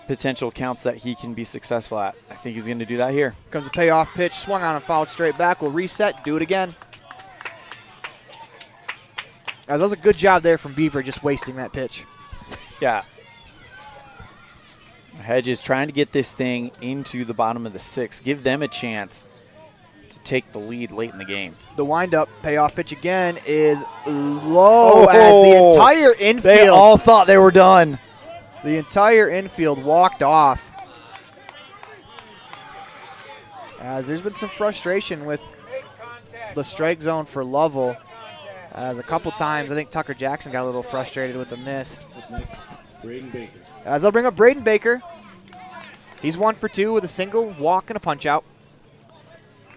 potential counts that he can be successful at. I think he's going to do that here. Comes a payoff pitch, swung on and fouled straight back. We'll reset, do it again. That was a good job there from Beaver, just wasting that pitch. Yeah. Hedges trying to get this thing into the bottom of the 6th. Give them a chance to take the lead late in the game. The windup payoff pitch again is low as the entire infield. They all thought they were done. The entire infield walked off. As there's been some frustration with the strike zone for Lovell. As a couple times, I think Tucker Jackson got a little frustrated with the miss. Braden Baker. As they'll bring up Braden Baker. He's 1 for 2 with a single, walk, and a punch out.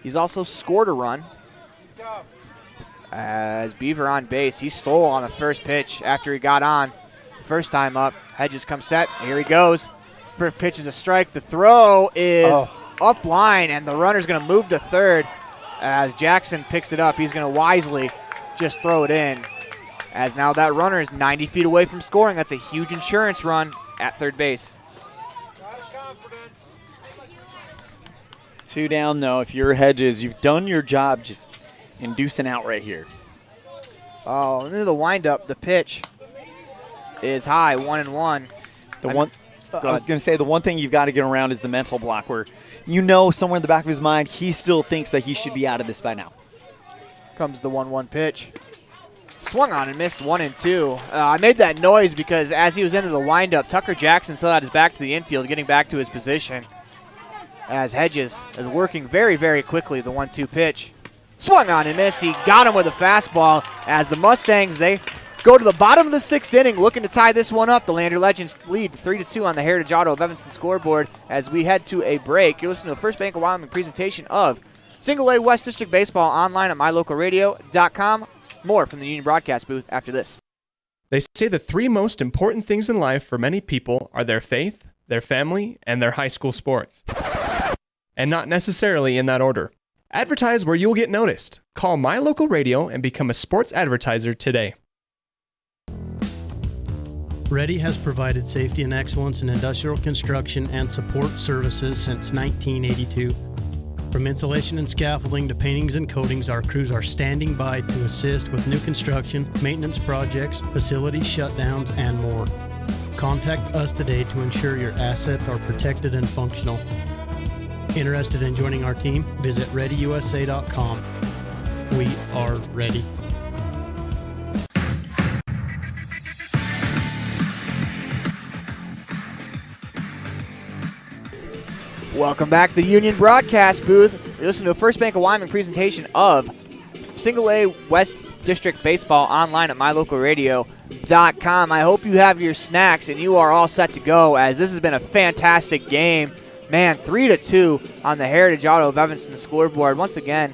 He's also scored a run. As Beaver on base, he stole on the first pitch after he got on. First time up, Hedges comes set. Here he goes. First pitch is a strike. The throw is up line, and the runner's going to move to third. As Jackson picks it up, he's going to wisely just throw it in. As now that runner is 90 feet away from scoring. That's a huge insurance run at third base. 2 down, though. If you're Hedges, you've done your job just inducing out right here. Oh, and then the windup, the pitch is high, 1-1. I was going to say, the one thing you've got to get around is the mental block where you know somewhere in the back of his mind he still thinks that he should be out of this by now. Comes the 1-1 pitch. Swung on and missed 1-2. I made that noise because as he was into the windup, Tucker Jackson still had his back to the infield, getting back to his position. As Hedges is working very, very quickly, the 1-2 pitch. Swung on and missed. He got him with a fastball as the Mustangs, they go to the bottom of the 6th inning looking to tie this one up. The Lander Legends lead 3-2 on the Heritage Auto of Evanston scoreboard as we head to a break. You're listening to the First Bank of Wyoming presentation of Single A West District Baseball online at mylocalradio.com. More from the Union Broadcast booth after this. They say the 3 most important things in life for many people are their faith, their family, and their high school sports. And not necessarily in that order. Advertise where you'll get noticed. Call My Local Radio and become a sports advertiser today. Ready has provided safety and excellence in industrial construction and support services since 1982. From insulation and scaffolding to paintings and coatings, our crews are standing by to assist with new construction, maintenance projects, facility shutdowns, and more. Contact us today to ensure your assets are protected and functional. Interested in joining our team? Visit ReadyUSA.com. We are ready. Welcome back to the Union Broadcast booth. You're listening to a First Bank of Wyoming presentation of Single A West District Baseball online at mylocalradio.com. I hope you have your snacks and you are all set to go as this has been a fantastic game. Man, 3-2 on the Heritage Auto of Evanston scoreboard. Once again,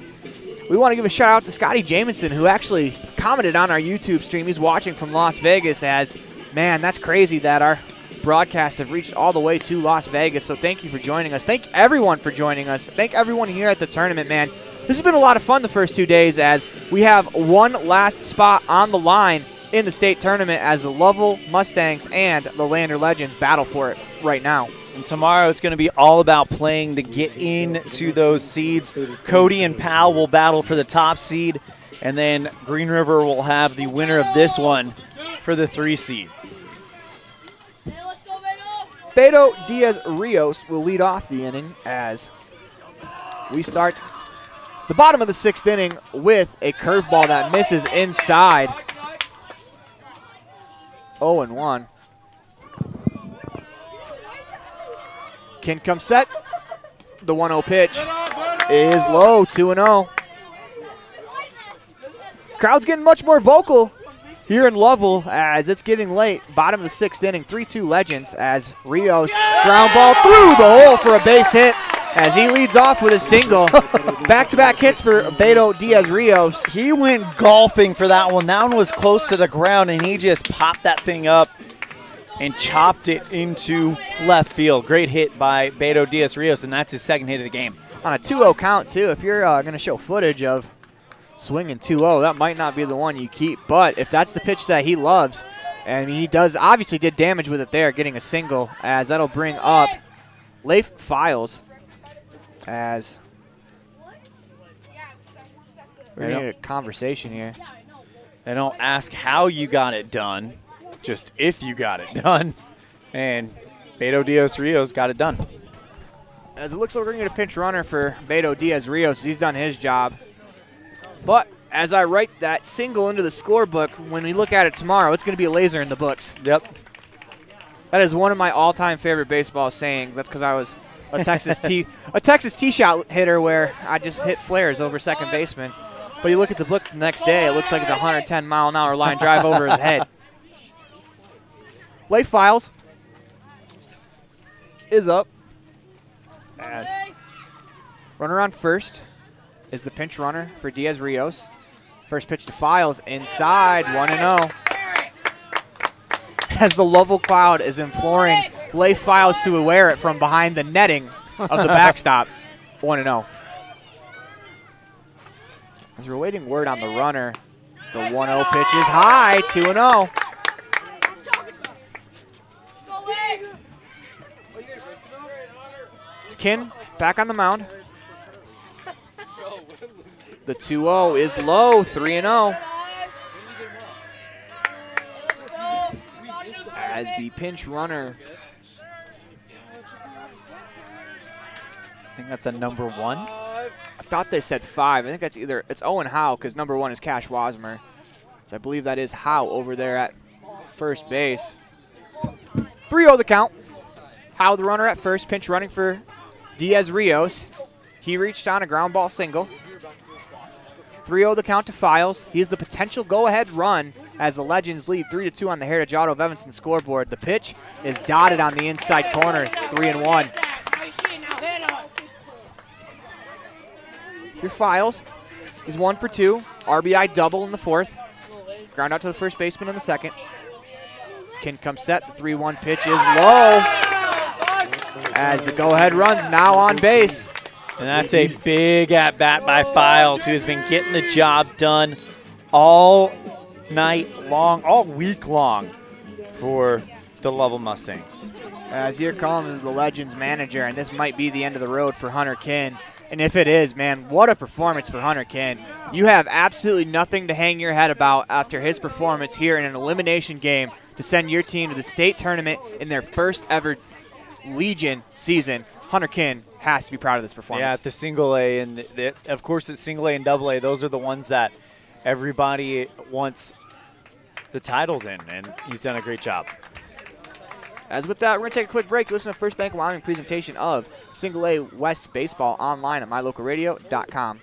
we want to give a shout out to Scotty Jamison, who actually commented on our YouTube stream. He's watching from Las Vegas as, man, that's crazy that our broadcasts have reached all the way to Las Vegas. So thank you for joining us. Thank everyone for joining us. Thank everyone here at the tournament, man. This has been a lot of fun the first 2 days as we have one last spot on the line in the state tournament as the Lovell Mustangs and the Lander Legends battle for it right now. And tomorrow it's going to be all about playing to get into those seeds. Cody and Powell will battle for the top seed, and then Green River will have the winner of this one for the 3 seed. Beto Diaz-Rios will lead off the inning as we start the bottom of the 6th inning with a curveball that misses inside. 0-1. Kin comes set. The 1-0 pitch is low, 2-0. Crowd's getting much more vocal here in Lovell as it's getting late. Bottom of the 6th inning, 3-2 Legends as Rios ground ball through the hole for a base hit as he leads off with a single. Back-to-back hits for Beto Diaz-Rios. He went golfing for that one. That one was close to the ground, and he just popped that thing up and chopped it into left field. Great hit by Beto Diaz-Rios, and that's his 2nd hit of the game. On a 2-0 count, too. If you're going to show footage of Swinging 2-0. That might not be the one you keep, but if that's the pitch that he loves, and he does obviously did damage with it there, getting a single, as that'll bring up Leif Files as we're getting a conversation here. They don't ask how you got it done, just if you got it done. And Beto Diaz-Rios got it done. As it looks like we're going to get a pinch runner for Beto Diaz-Rios. He's done his job. But as I write that single into the scorebook, when we look at it tomorrow, it's going to be a laser in the books. Yep. That is one of my all-time favorite baseball sayings. That's because I was a Texas tee shot hitter where I just hit flares over second baseman. But you look at the book the next day, it looks like it's a 110-mile-an-hour line drive over his head. Leif Files is up. As runner on first is the pinch runner for Diaz-Rios. First pitch to Files inside, 1-0. As the Lovell crowd is imploring Leif Files to wear it from behind the netting of the backstop, 1-0. As we're waiting word on the runner, the 1-0 pitch is high, 2-0. Kin back on the mound. The 2-0 is low, 3-0. As the pinch runner. I think that's a number 1. I thought they said 5. I think that's either, it's Owen Howe because number 1 is Cash Wasmer. So I believe that is Howe over there at first base. 3-0 the count. Howe the runner at first, pinch running for Diaz-Rios. He reached on a ground ball single. 3-0 the count to Files. He's the potential go-ahead run as the Legends lead 3-2 on the Heritage Auto of Evanston scoreboard. The pitch is dotted on the inside corner, 3-1. Your Files is 1 for 2. RBI double in the fourth. Ground out to the first baseman in the second. Kin comes set. The 3-1 pitch is low. As the go-ahead run's now on base. And that's a big at-bat by Files, who has been getting the job done all night long, all week long for the Lovell Mustangs. As here comes the Legends manager, and this might be the end of the road for Hunter Kin. And if it is, man, what a performance for Hunter Kin. You have absolutely nothing to hang your head about after his performance here in an elimination game to send your team to the state tournament in their first ever Legion season. Hunter Kin has to be proud of this performance. Yeah, at the single A, and of course it's single A and double A. Those are the ones that everybody wants the titles in, and he's done a great job. As with that, we're going to take a quick break. Listen to First Bank of Wyoming presentation of Single A West Baseball online at mylocalradio.com.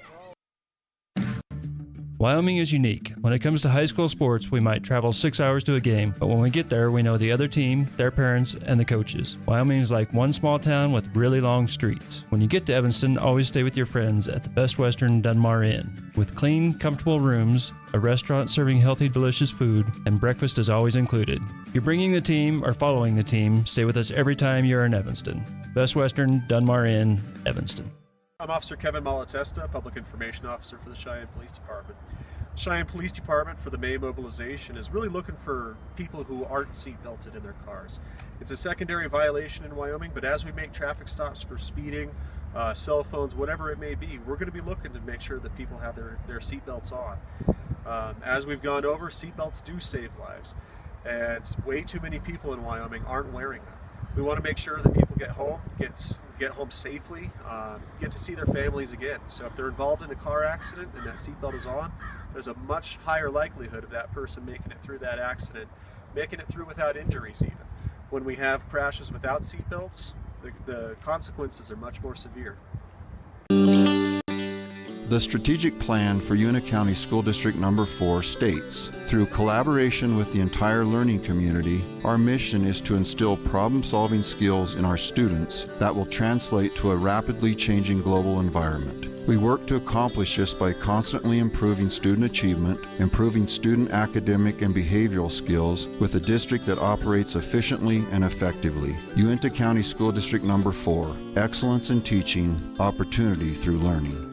Wyoming is unique. When it comes to high school sports, we might travel 6 hours to a game, but when we get there, we know the other team, their parents, and the coaches. Wyoming is like one small town with really long streets. When you get to Evanston, always stay with your friends at the Best Western Dunmar Inn. With clean, comfortable rooms, a restaurant serving healthy, delicious food, and breakfast is always included. If you're bringing the team or following the team, stay with us every time you're in Evanston. Best Western Dunmar Inn, Evanston. I'm Officer Kevin Malatesta, Public Information Officer for the Cheyenne Police Department. Cheyenne Police Department, for the May mobilization, is really looking for people who aren't seatbelted in their cars. It's a secondary violation in Wyoming, but as we make traffic stops for speeding, cell phones, whatever it may be, we're going to be looking to make sure that people have their seatbelts on. As we've gone over, seatbelts do save lives, and way too many people in Wyoming aren't wearing them. We want to make sure that people get home safely, get to see their families again. So if they're involved in a car accident and that seatbelt is on, there's a much higher likelihood of that person making it through that accident, making it through without injuries even. When we have crashes without seatbelts, the consequences are much more severe. The strategic plan for Una County School District Number 4 states, through collaboration with the entire learning community, our mission is to instill problem-solving skills in our students that will translate to a rapidly changing global environment. We work to accomplish this by constantly improving student achievement, improving student academic and behavioral skills with a district that operates efficiently and effectively. Uinta County School District Number 4, excellence in teaching, opportunity through learning.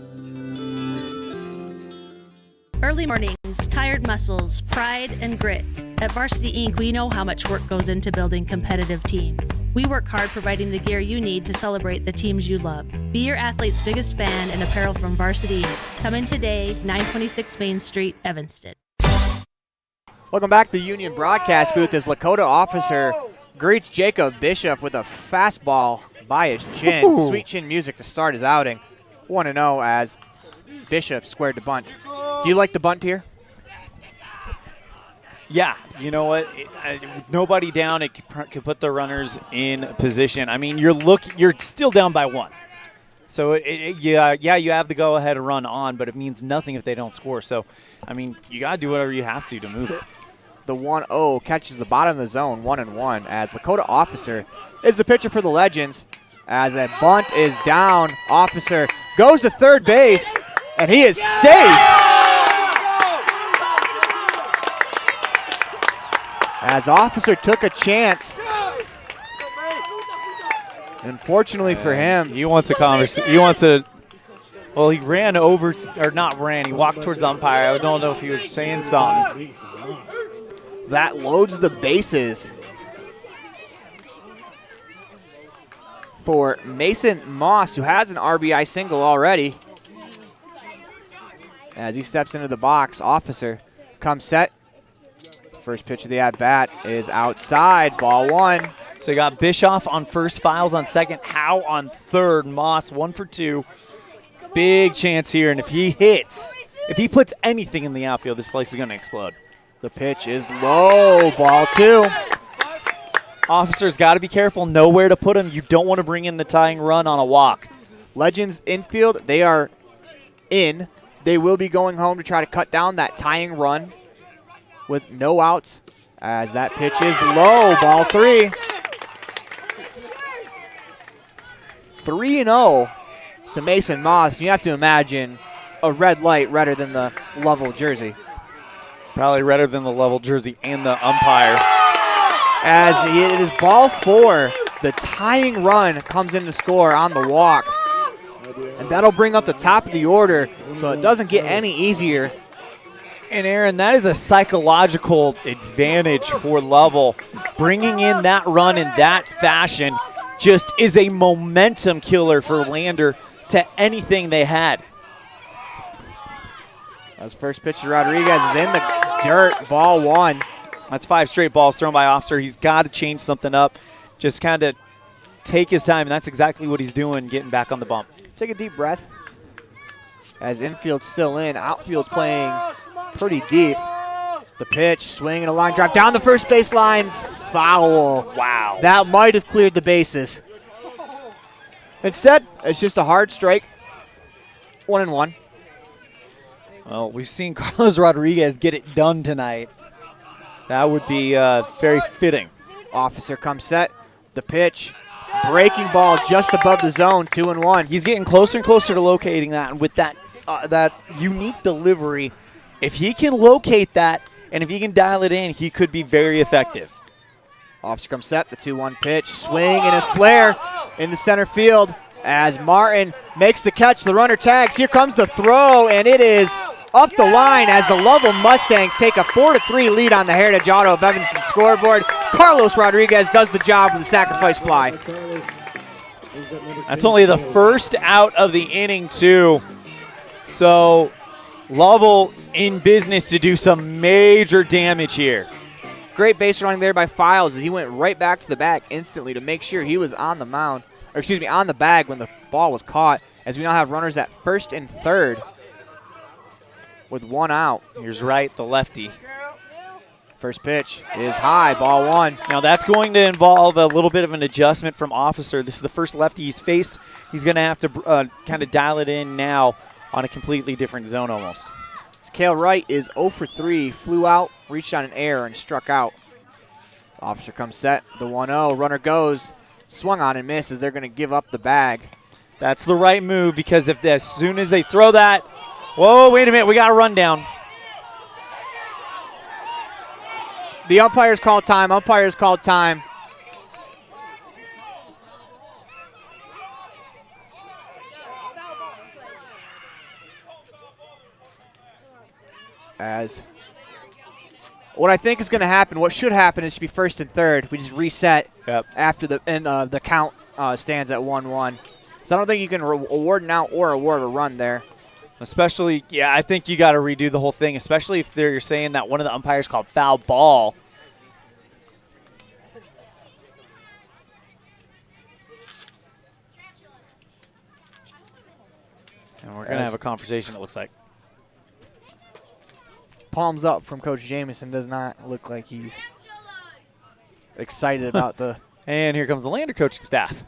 Early mornings, tired muscles, pride, and grit. At Varsity Inc., we know how much work goes into building competitive teams. We work hard providing the gear you need to celebrate the teams you love. Be your athlete's biggest fan in apparel from Varsity Inc. Come in today, 926 Main Street, Evanston. Welcome back to the Union broadcast booth as Lakota Officer greets Jacob Bishop with a fastball by his chin. Ooh. Sweet chin music to start his outing. 1-0 as Bishop squared the bunt. Do you like the bunt here? Yeah, you know what? Nobody down, it could put the runners in position. I mean, you're still down by 1. So, you have the go-ahead run on, but it means nothing if they don't score. So, I mean, you got to do whatever you have to move it. The 1-0 catches the bottom of the zone, 1-1, as Lakota Officer is the pitcher for the Legends. As a bunt is down, Officer goes to third base, and he is safe. As Officer took a chance. Unfortunately for him. He wants a conversation. Well, he ran over, or not ran, he walked towards the umpire. I don't know if he was saying something. That loads the bases for Mason Moss, who has an RBI single already. As he steps into the box, Officer comes set. First pitch of the at-bat is outside, ball 1. So you got Bischoff on first, Files on second, Howe on third, Moss 1 for 2. Big chance here, and if he puts anything in the outfield, this place is going to explode. The pitch is low, ball 2. Officer's got to be careful, know where to put him. You don't want to bring in the tying run on a walk. Legends infield, they are in. They will be going home to try to cut down that tying run with no outs, as that pitch is low, ball 3. 3-0 to Mason Moss. You have to imagine a red light redder than the Lovell jersey. Probably redder than the Lovell jersey and the umpire. As it is ball 4, the tying run comes in to score on the walk. And that'll bring up the top of the order, so it doesn't get any easier. And Aaron, that is a psychological advantage for Lovell. Bringing in that run in that fashion just is a momentum killer for Lander to anything they had. As first pitch to Rodriguez is in the dirt, ball 1. That's 5 straight balls thrown by Officer. He's got to change something up. Just kind of take his time, and that's exactly what he's doing, getting back on the bump. Take a deep breath. As infield's still in, outfield's playing pretty deep. The pitch, swing and a line drive down the first base line, foul. Wow. That might have cleared the bases. Instead, it's just a hard strike. 1-1. Well, we've seen Carlos Rodriguez get it done tonight. That would be very fitting. Officer comes set. The pitch, breaking ball just above the zone, 2-1. He's getting closer and closer to locating that, and with that unique delivery, if he can locate that and if he can dial it in, he could be very effective. Officer comes set, the 2-1 pitch, swing and a flare into center field as Martin makes the catch. The runner tags. Here comes the throw, and it is up the line as the Lovell Mustangs take a 4-3 lead on the Heritage Auto of Evanston scoreboard. Carlos Rodriguez does the job with the sacrifice fly. That's only the first out of the inning, too. So Lovell in business to do some major damage here. Great base running there by Files as he went right back to the bag instantly to make sure he was on the mound, or excuse me, on the bag when the ball was caught, as we now have runners at first and third with 1 out. Here's Wright, the lefty. First pitch is high, ball 1. Now that's going to involve a little bit of an adjustment from Officer. This is the first lefty he's faced. He's going to have to kind of dial it in now on a completely different zone almost. Cale Wright is 0 for 3, flew out, reached on an error, and struck out. Officer comes set, the 1-0, runner goes, swung on and misses. They're going to give up the bag. That's the right move because if as soon as they throw that, whoa, wait a minute, we got a rundown. The umpires called time, umpires called time. As what I think is going to happen, what should happen is to be first and third. We just reset after the count stands at 1-1. So I don't think you can award an out or award a run there. Especially, yeah, I think you got to redo the whole thing, especially if you're saying that one of the umpires called foul ball. And we're going to have a conversation, it looks like. Palms up from Coach Jamison. Does not look like he's excited about the. And here comes the Lander coaching staff.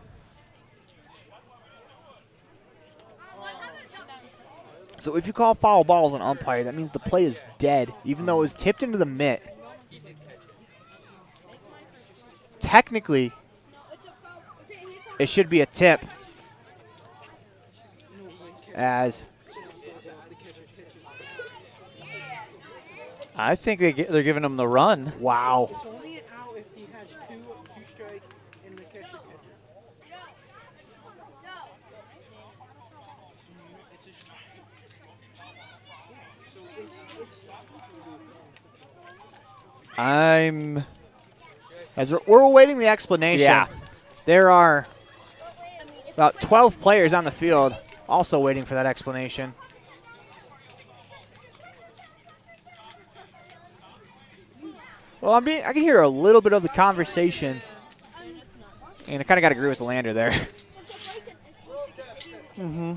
So if you call foul ball as an umpire, that means the play is dead, even though it was tipped into the mitt. Technically, it should be a tip. As I think they're giving him the run. Wow. As we're awaiting the explanation. Yeah. There are about 12 players on the field also waiting for that explanation. Well, I can hear a little bit of the conversation, and I kind of got to agree with the Lander there. Mm-hmm.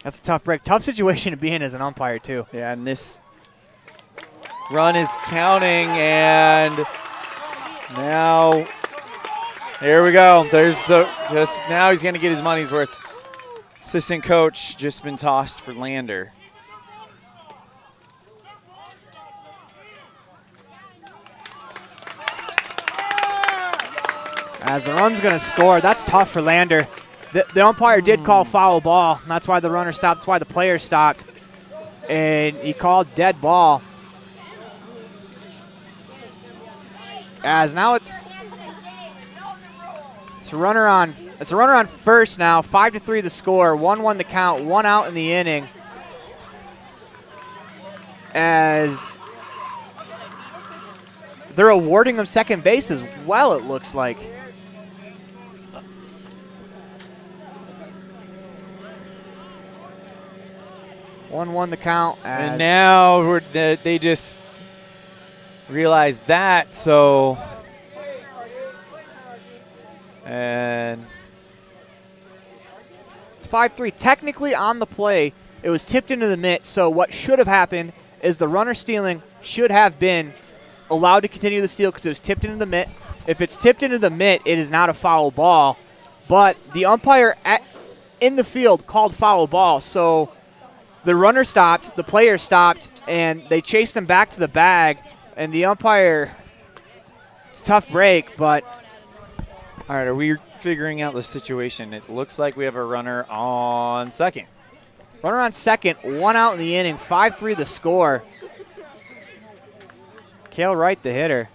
That's a tough break. Tough situation to be in as an umpire, too. Yeah, and this run is counting, and now here we go. There's now he's going to get his money's worth. Assistant coach just been tossed for Lander. As the run's going to score, that's tough for Lander. The umpire did call foul ball. That's why the runner stopped. That's why the player stopped. And he called dead ball. As now it's a runner on first now. 5-3 the score. 1-1 the count. 1 out in the inning. As they're awarding him second base as well, it looks like. One the count. And now they just realized that, so. And it's 5-3. Technically on the play, it was tipped into the mitt, so what should have happened is the runner stealing should have been allowed to continue the steal because it was tipped into the mitt. If it's tipped into the mitt, it is not a foul ball. But the umpire in the field called foul ball, so the runner stopped, the player stopped, and they chased him back to the bag. And the umpire, it's a tough break, but. All right, are we figuring out the situation? It looks like we have a runner on second. Runner on second, 1 out in the inning, 5-3 the score. Cale Wright, the hitter.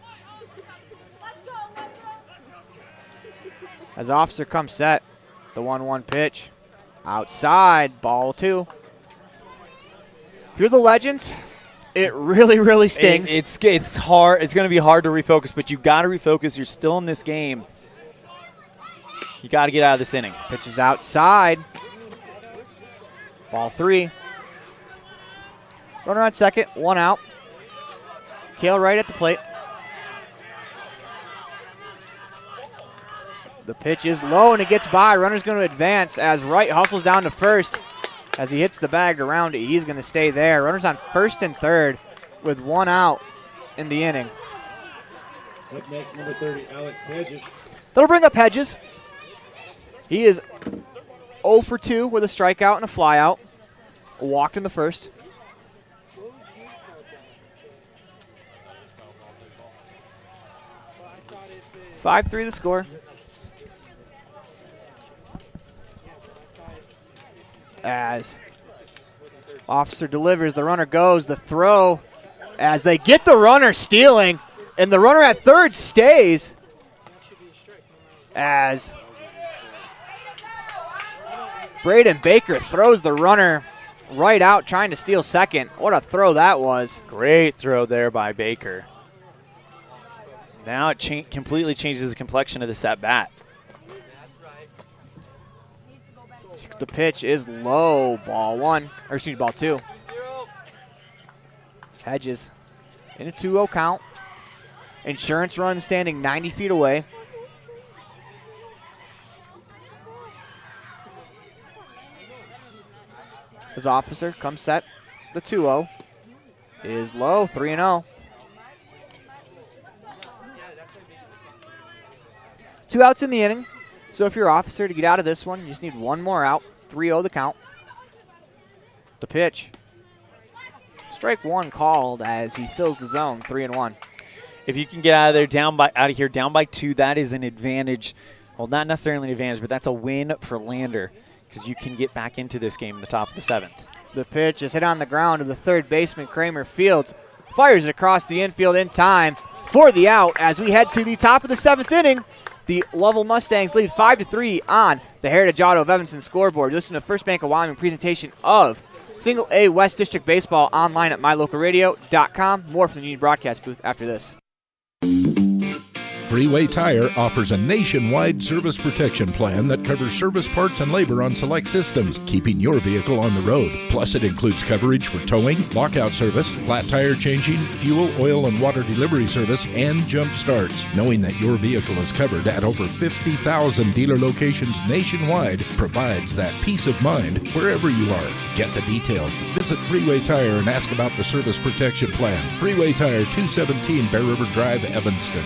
As officer comes set, the 1-1 pitch. Outside, ball 2. If you're the Legends, it really, really stings. It's hard. It's going to be hard to refocus, but you got to refocus. You're still in this game. You got to get out of this inning. Pitch is outside. Ball 3. Runner on second, 1 out. Cale Wright at the plate. The pitch is low and it gets by. Runner's going to advance as Wright hustles down to first. As he hits the bag around it, he's going to stay there. Runner's on first and third with 1 out in the inning. Up next, number 30, Alex Hedges. That'll bring up Hedges. He is 0 for 2 with a strikeout and a flyout. Walked in the first. Five, 3 the score. As officer delivers, the runner goes, the throw, as they get the runner stealing, and the runner at third stays. As Braden Baker throws the runner right out, trying to steal second. What a throw that was. Great throw there by Baker. Now it completely changes the complexion of this at bat. The pitch is low. Ball one, or excuse me, ball two. Hedges in a 2-0 count. Insurance run standing 90 feet away. His officer comes set. The 2-0 is low, 3-0. 2 outs in the inning. So if you're officer to get out of this one, you just need one more out. 3-0 the count. The pitch. Strike one called as he fills the zone, 3-1. If you can get out of there down by 2, that is an advantage. Well, not necessarily an advantage, but that's a win for Lander because you can get back into this game in the top of the 7th. The pitch is hit on the ground to the third baseman, Kramer Fields. Fires it across the infield in time for the out as we head to the top of the 7th inning. The Lovell Mustangs lead 5-3 on the Heritage Auto of Evanston scoreboard. Listen to First Bank of Wyoming presentation of Single A West District Baseball online at mylocalradio.com. More from the Union Broadcast booth after this. Freeway Tire offers a nationwide service protection plan that covers service parts and labor on select systems, keeping your vehicle on the road. Plus, it includes coverage for towing, lockout service, flat tire changing, fuel, oil, and water delivery service, and jump starts. Knowing that your vehicle is covered at over 50,000 dealer locations nationwide provides that peace of mind wherever you are. Get the details. Visit Freeway Tire and ask about the service protection plan. Freeway Tire, 217 Bear River Drive, Evanston.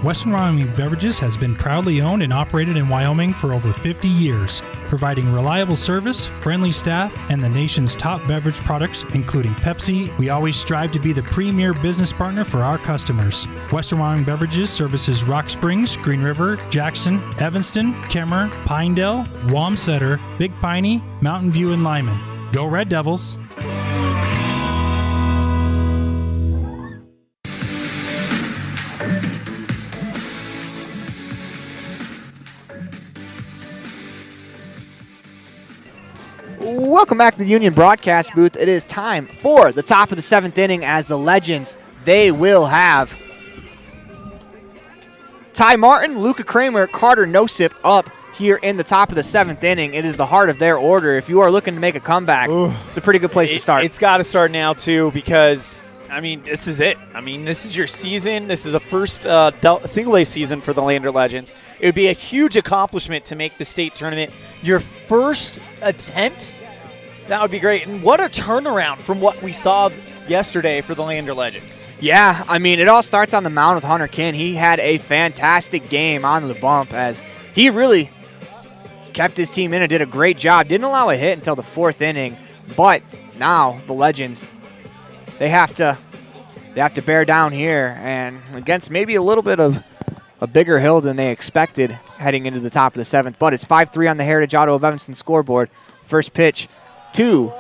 Western Wyoming Beverages has been proudly owned and operated in Wyoming for over 50 years, providing reliable service, friendly staff, and the nation's top beverage products, including Pepsi. We always strive to be the premier business partner for our customers. Western Wyoming Beverages services Rock Springs, Green River, Jackson, Evanston, Kemmer, Pinedale, Wamsutter, Big Piney, Mountain View, and Lyman. Go Red Devils! Welcome back to the Union Broadcast booth. It is time for the top of the 7th inning as the Legends, they will have Ty Martin, Luca Kramer, Carter Nosip up here in the top of the 7th inning. It is the heart of their order. If you are looking to make a comeback, it's a pretty good place to start. It's got to start now, too, because, I mean, this is it. I mean, this is your season. This is the first single-A season for the Lander Legends. It would be a huge accomplishment to make the state tournament your first attempt. That would be great. And what a turnaround from what we saw yesterday for the Lander Legends. Yeah, I mean, it all starts on the mound with Hunter Kinn. He had a fantastic game on the bump as he really kept his team in and did a great job. Didn't allow a hit until the 4th inning, but now the Legends, they have to bear down here and against maybe a little bit of a bigger hill than they expected heading into the top of the 7th. But it's 5-3 on the Heritage Auto of Evanston scoreboard. First pitch to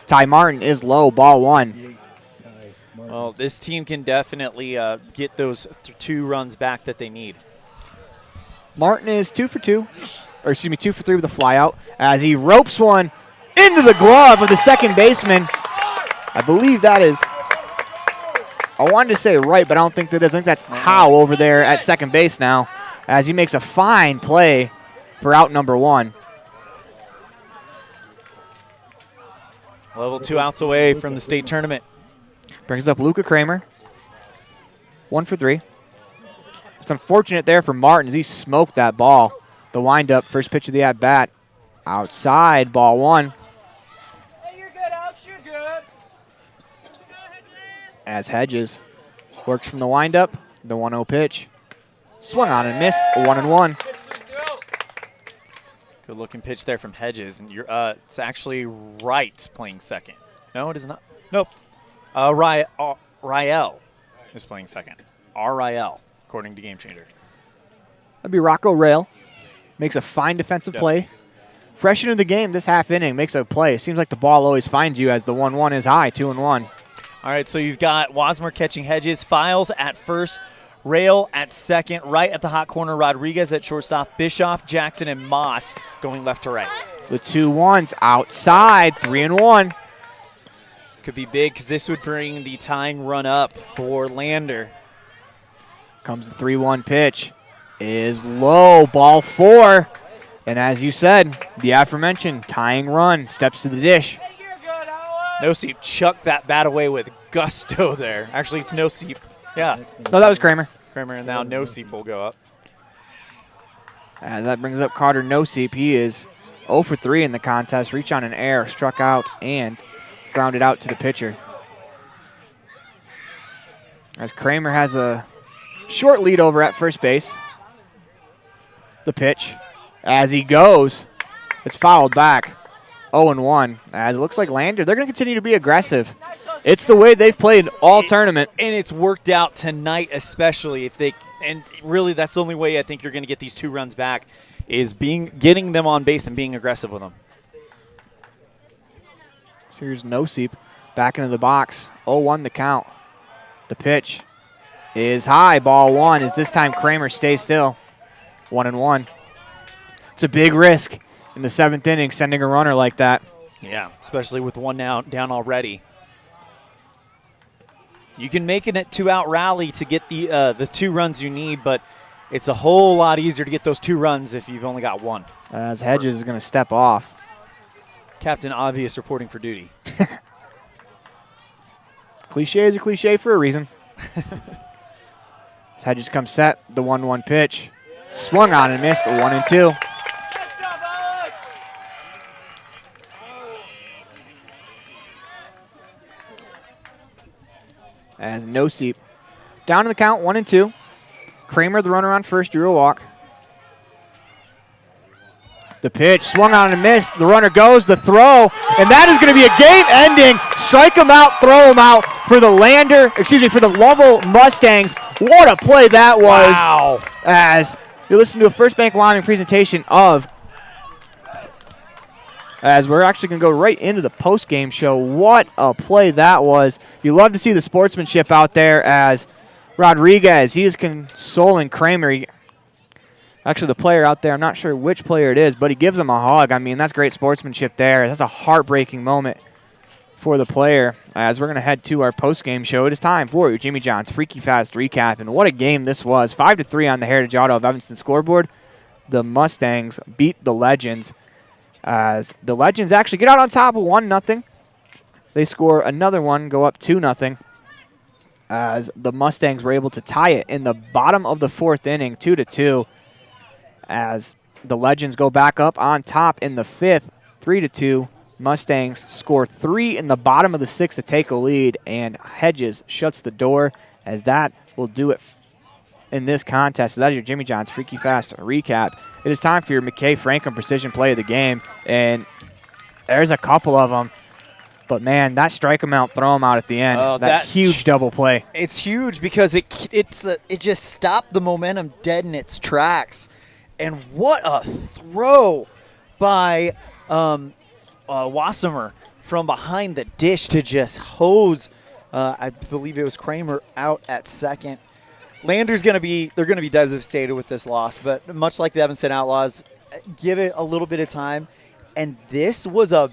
Ty Martin is low, ball 1. Well, this team can definitely get those 2 runs back that they need. Martin is 2 for 3 with a flyout as he ropes one into the glove of the second baseman. I believe that is, I wanted to say right, but I don't think that is. I think that's Howe over there at second base now as he makes a fine play for out number 1. Level 2 outs away from the state tournament. Brings up Luca Kramer. 1 for 3. It's unfortunate there for Martin as he smoked that ball. The windup, first pitch of the at-bat. Outside, ball 1. Hey, you're good, Alex, you're good. As Hedges works from the windup, the 1-0 pitch. Swung on and missed, 1-1. Good looking pitch there from Hedges, and it's actually Wright playing second. No, it is not. Nope. Riel is playing second. R-I-L, according to Game Changer. That'd be Rocco Rail. Makes a fine defensive play. Fresh into the game this half inning, makes a play. Seems like the ball always finds you as the 1-1 is high, 2-1. All right, so you've got Wasmer catching Hedges, Files at first, Rail at second, right at the hot corner, Rodriguez at shortstop, Bischoff, Jackson, and Moss going left to right. The 2-1s outside, 3-1. Could be big because this would bring the tying run up for Lander. Comes the 3-1 pitch. Is low, ball 4. And as you said, the aforementioned tying run steps to the dish. Noseep chucked that bat away with gusto there. Actually, it's Noseep. Yeah. No, that was Kramer. Kramer, and now Noseep will go up. That brings up Carter Noseep. He is 0 for 3 in the contest. Reach on an error, struck out, and grounded out to the pitcher. As Kramer has a short lead over at first base. The pitch. As he goes, it's fouled back. 0-1. As it looks like Lander, they're going to continue to be aggressive. It's the way they've played all tournament. And it's worked out tonight, especially if they. And really, that's the only way I think you're going to get these 2 runs back, is getting them on base and being aggressive with them. So here's Noseep back into the box. 0-1 the count. The pitch is high. Ball 1. As this time Kramer stays still. 1-1. It's a big risk in the 7th inning, sending a runner like that. Yeah, especially with 1 down already. You can make it a 2-out rally to get the 2 runs you need, but it's a whole lot easier to get those 2 runs if you've only got 1. As Hedges is going to step off. Captain Obvious reporting for duty. Cliche is a cliche for a reason. As Hedges comes set, the 1-1 pitch. Swung on and missed, 1-2. As Noseep down in the count, 1-2. Kramer, the runner on first, drew a walk. The pitch, swung on and missed. The runner goes, the throw, and that is going to be a game-ending. Strike him out, throw him out for the for the Lovell Mustangs. What a play that was. Wow. As you listen to a First Bank Wyoming presentation as we're actually going to go right into the post-game show. What a play that was. You love to see the sportsmanship out there as Rodriguez, he is consoling Kramer. Actually, the player out there, I'm not sure which player it is, but he gives him a hug. I mean, that's great sportsmanship there. That's a heartbreaking moment for the player. As we're going to head to our post-game show, it is time for your Jimmy John's Freaky Fast recap. And what a game this was. 5-3 on the Heritage Auto of Evanston scoreboard. The Mustangs beat the Legends, as the Legends actually get out on top of 1-0. They score another one, go up 2-0. As the Mustangs were able to tie it in the bottom of the 4th inning, 2-2. As the Legends go back up on top in the 5th, 3-2. Mustangs score 3 in the bottom of the 6th to take a lead, and Hedges shuts the door, as that will do it in this contest. So that is your Jimmy John's Freaky Fast recap. It is time for your McKay Franklin Precision Play of the Game, and there's a couple of them. But, man, that strike him out, throw him out at the end, that huge double play. It's huge because it just stopped the momentum dead in its tracks. And what a throw by Wassemer from behind the dish to just hose, I believe it was Kramer, out at second. Lander's they're going to be devastated with this loss, but much like the Evanston Outlaws, give it a little bit of time. And this was a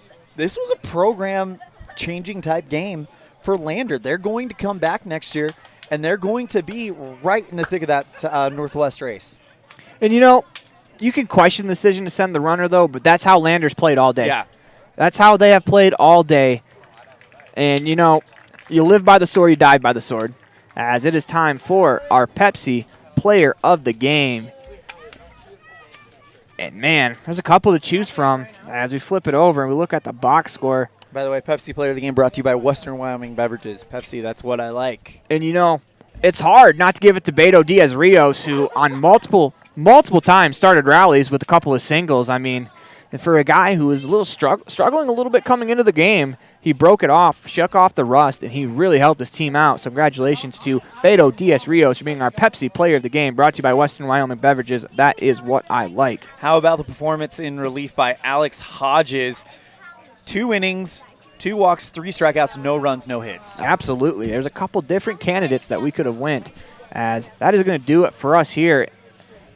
program-changing type game for Lander. They're going to come back next year, and they're going to be right in the thick of that Northwest race. And, you can question the decision to send the runner, though, but that's how Lander's played all day. Yeah. That's how they have played all day. And, you live by the sword, you die by the sword. As it is time for our Pepsi Player of the Game. And, man, there's a couple to choose from as we flip it over and we look at the box score. By the way, Pepsi Player of the Game brought to you by Western Wyoming Beverages. Pepsi, that's what I like. And, it's hard not to give it to Beto Diaz-Rios, who on multiple times started rallies with a couple of singles. I mean, and for a guy who was a little struggling a little bit coming into the game, he broke it off, shook off the rust, and he really helped his team out. So congratulations to Beto Diaz-Rios for being our Pepsi Player of the Game, brought to you by Western Wyoming Beverages. That is what I like. How about the performance in relief by Alex Hodges? 2 innings, 2 walks, 3 strikeouts, no runs, no hits. Absolutely. There's a couple different candidates that we could have went as that is going to do it for us here.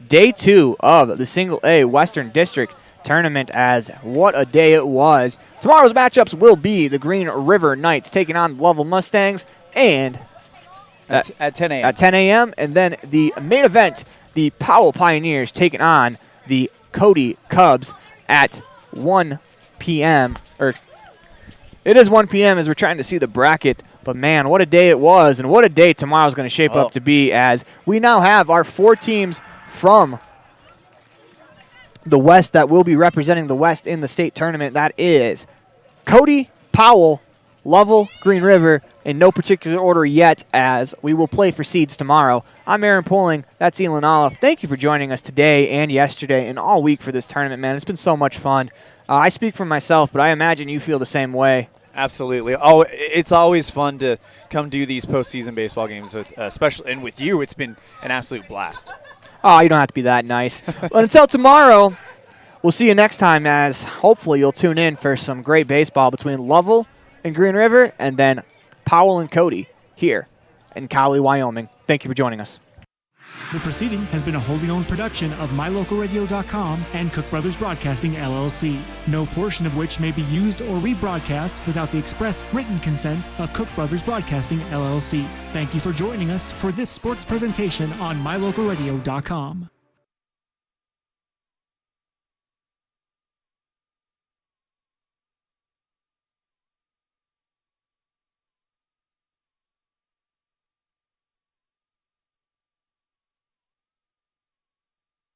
Day 2 of the Single A Western District Tournament, as what a day it was. Tomorrow's matchups will be the Green River Knights taking on the Lovell Mustangs, and at 10 a.m. At 10 a.m. And then the main event, the Powell Pioneers taking on the Cody Cubs at 1 p.m. Or it is 1 p.m. as we're trying to see the bracket. But, man, what a day it was, and what a day tomorrow's going to shape up to be, as we now have our 4 teams from the West that will be representing the West in the state tournament. That is Cody, Powell, Lovell, Green River, in no particular order yet, as we will play for seeds tomorrow. I'm Aaron Poling. That's Elan Olliff. Thank you for joining us today and yesterday and all week for this tournament, man. It's been so much fun. I speak for myself, but I imagine you feel the same way. Absolutely. Oh, it's always fun to come do these postseason baseball games, especially, and with you, it's been an absolute blast. Oh, you don't have to be that nice. But until tomorrow, we'll see you next time, as hopefully you'll tune in for some great baseball between Lovell and Green River, and then Powell and Cody here in Cowley, Wyoming. Thank you for joining us. The proceeding has been a wholly owned production of MyLocalRadio.com and Cook Brothers Broadcasting, LLC, no portion of which may be used or rebroadcast without the express written consent of Cook Brothers Broadcasting, LLC. Thank you for joining us for this sports presentation on MyLocalRadio.com.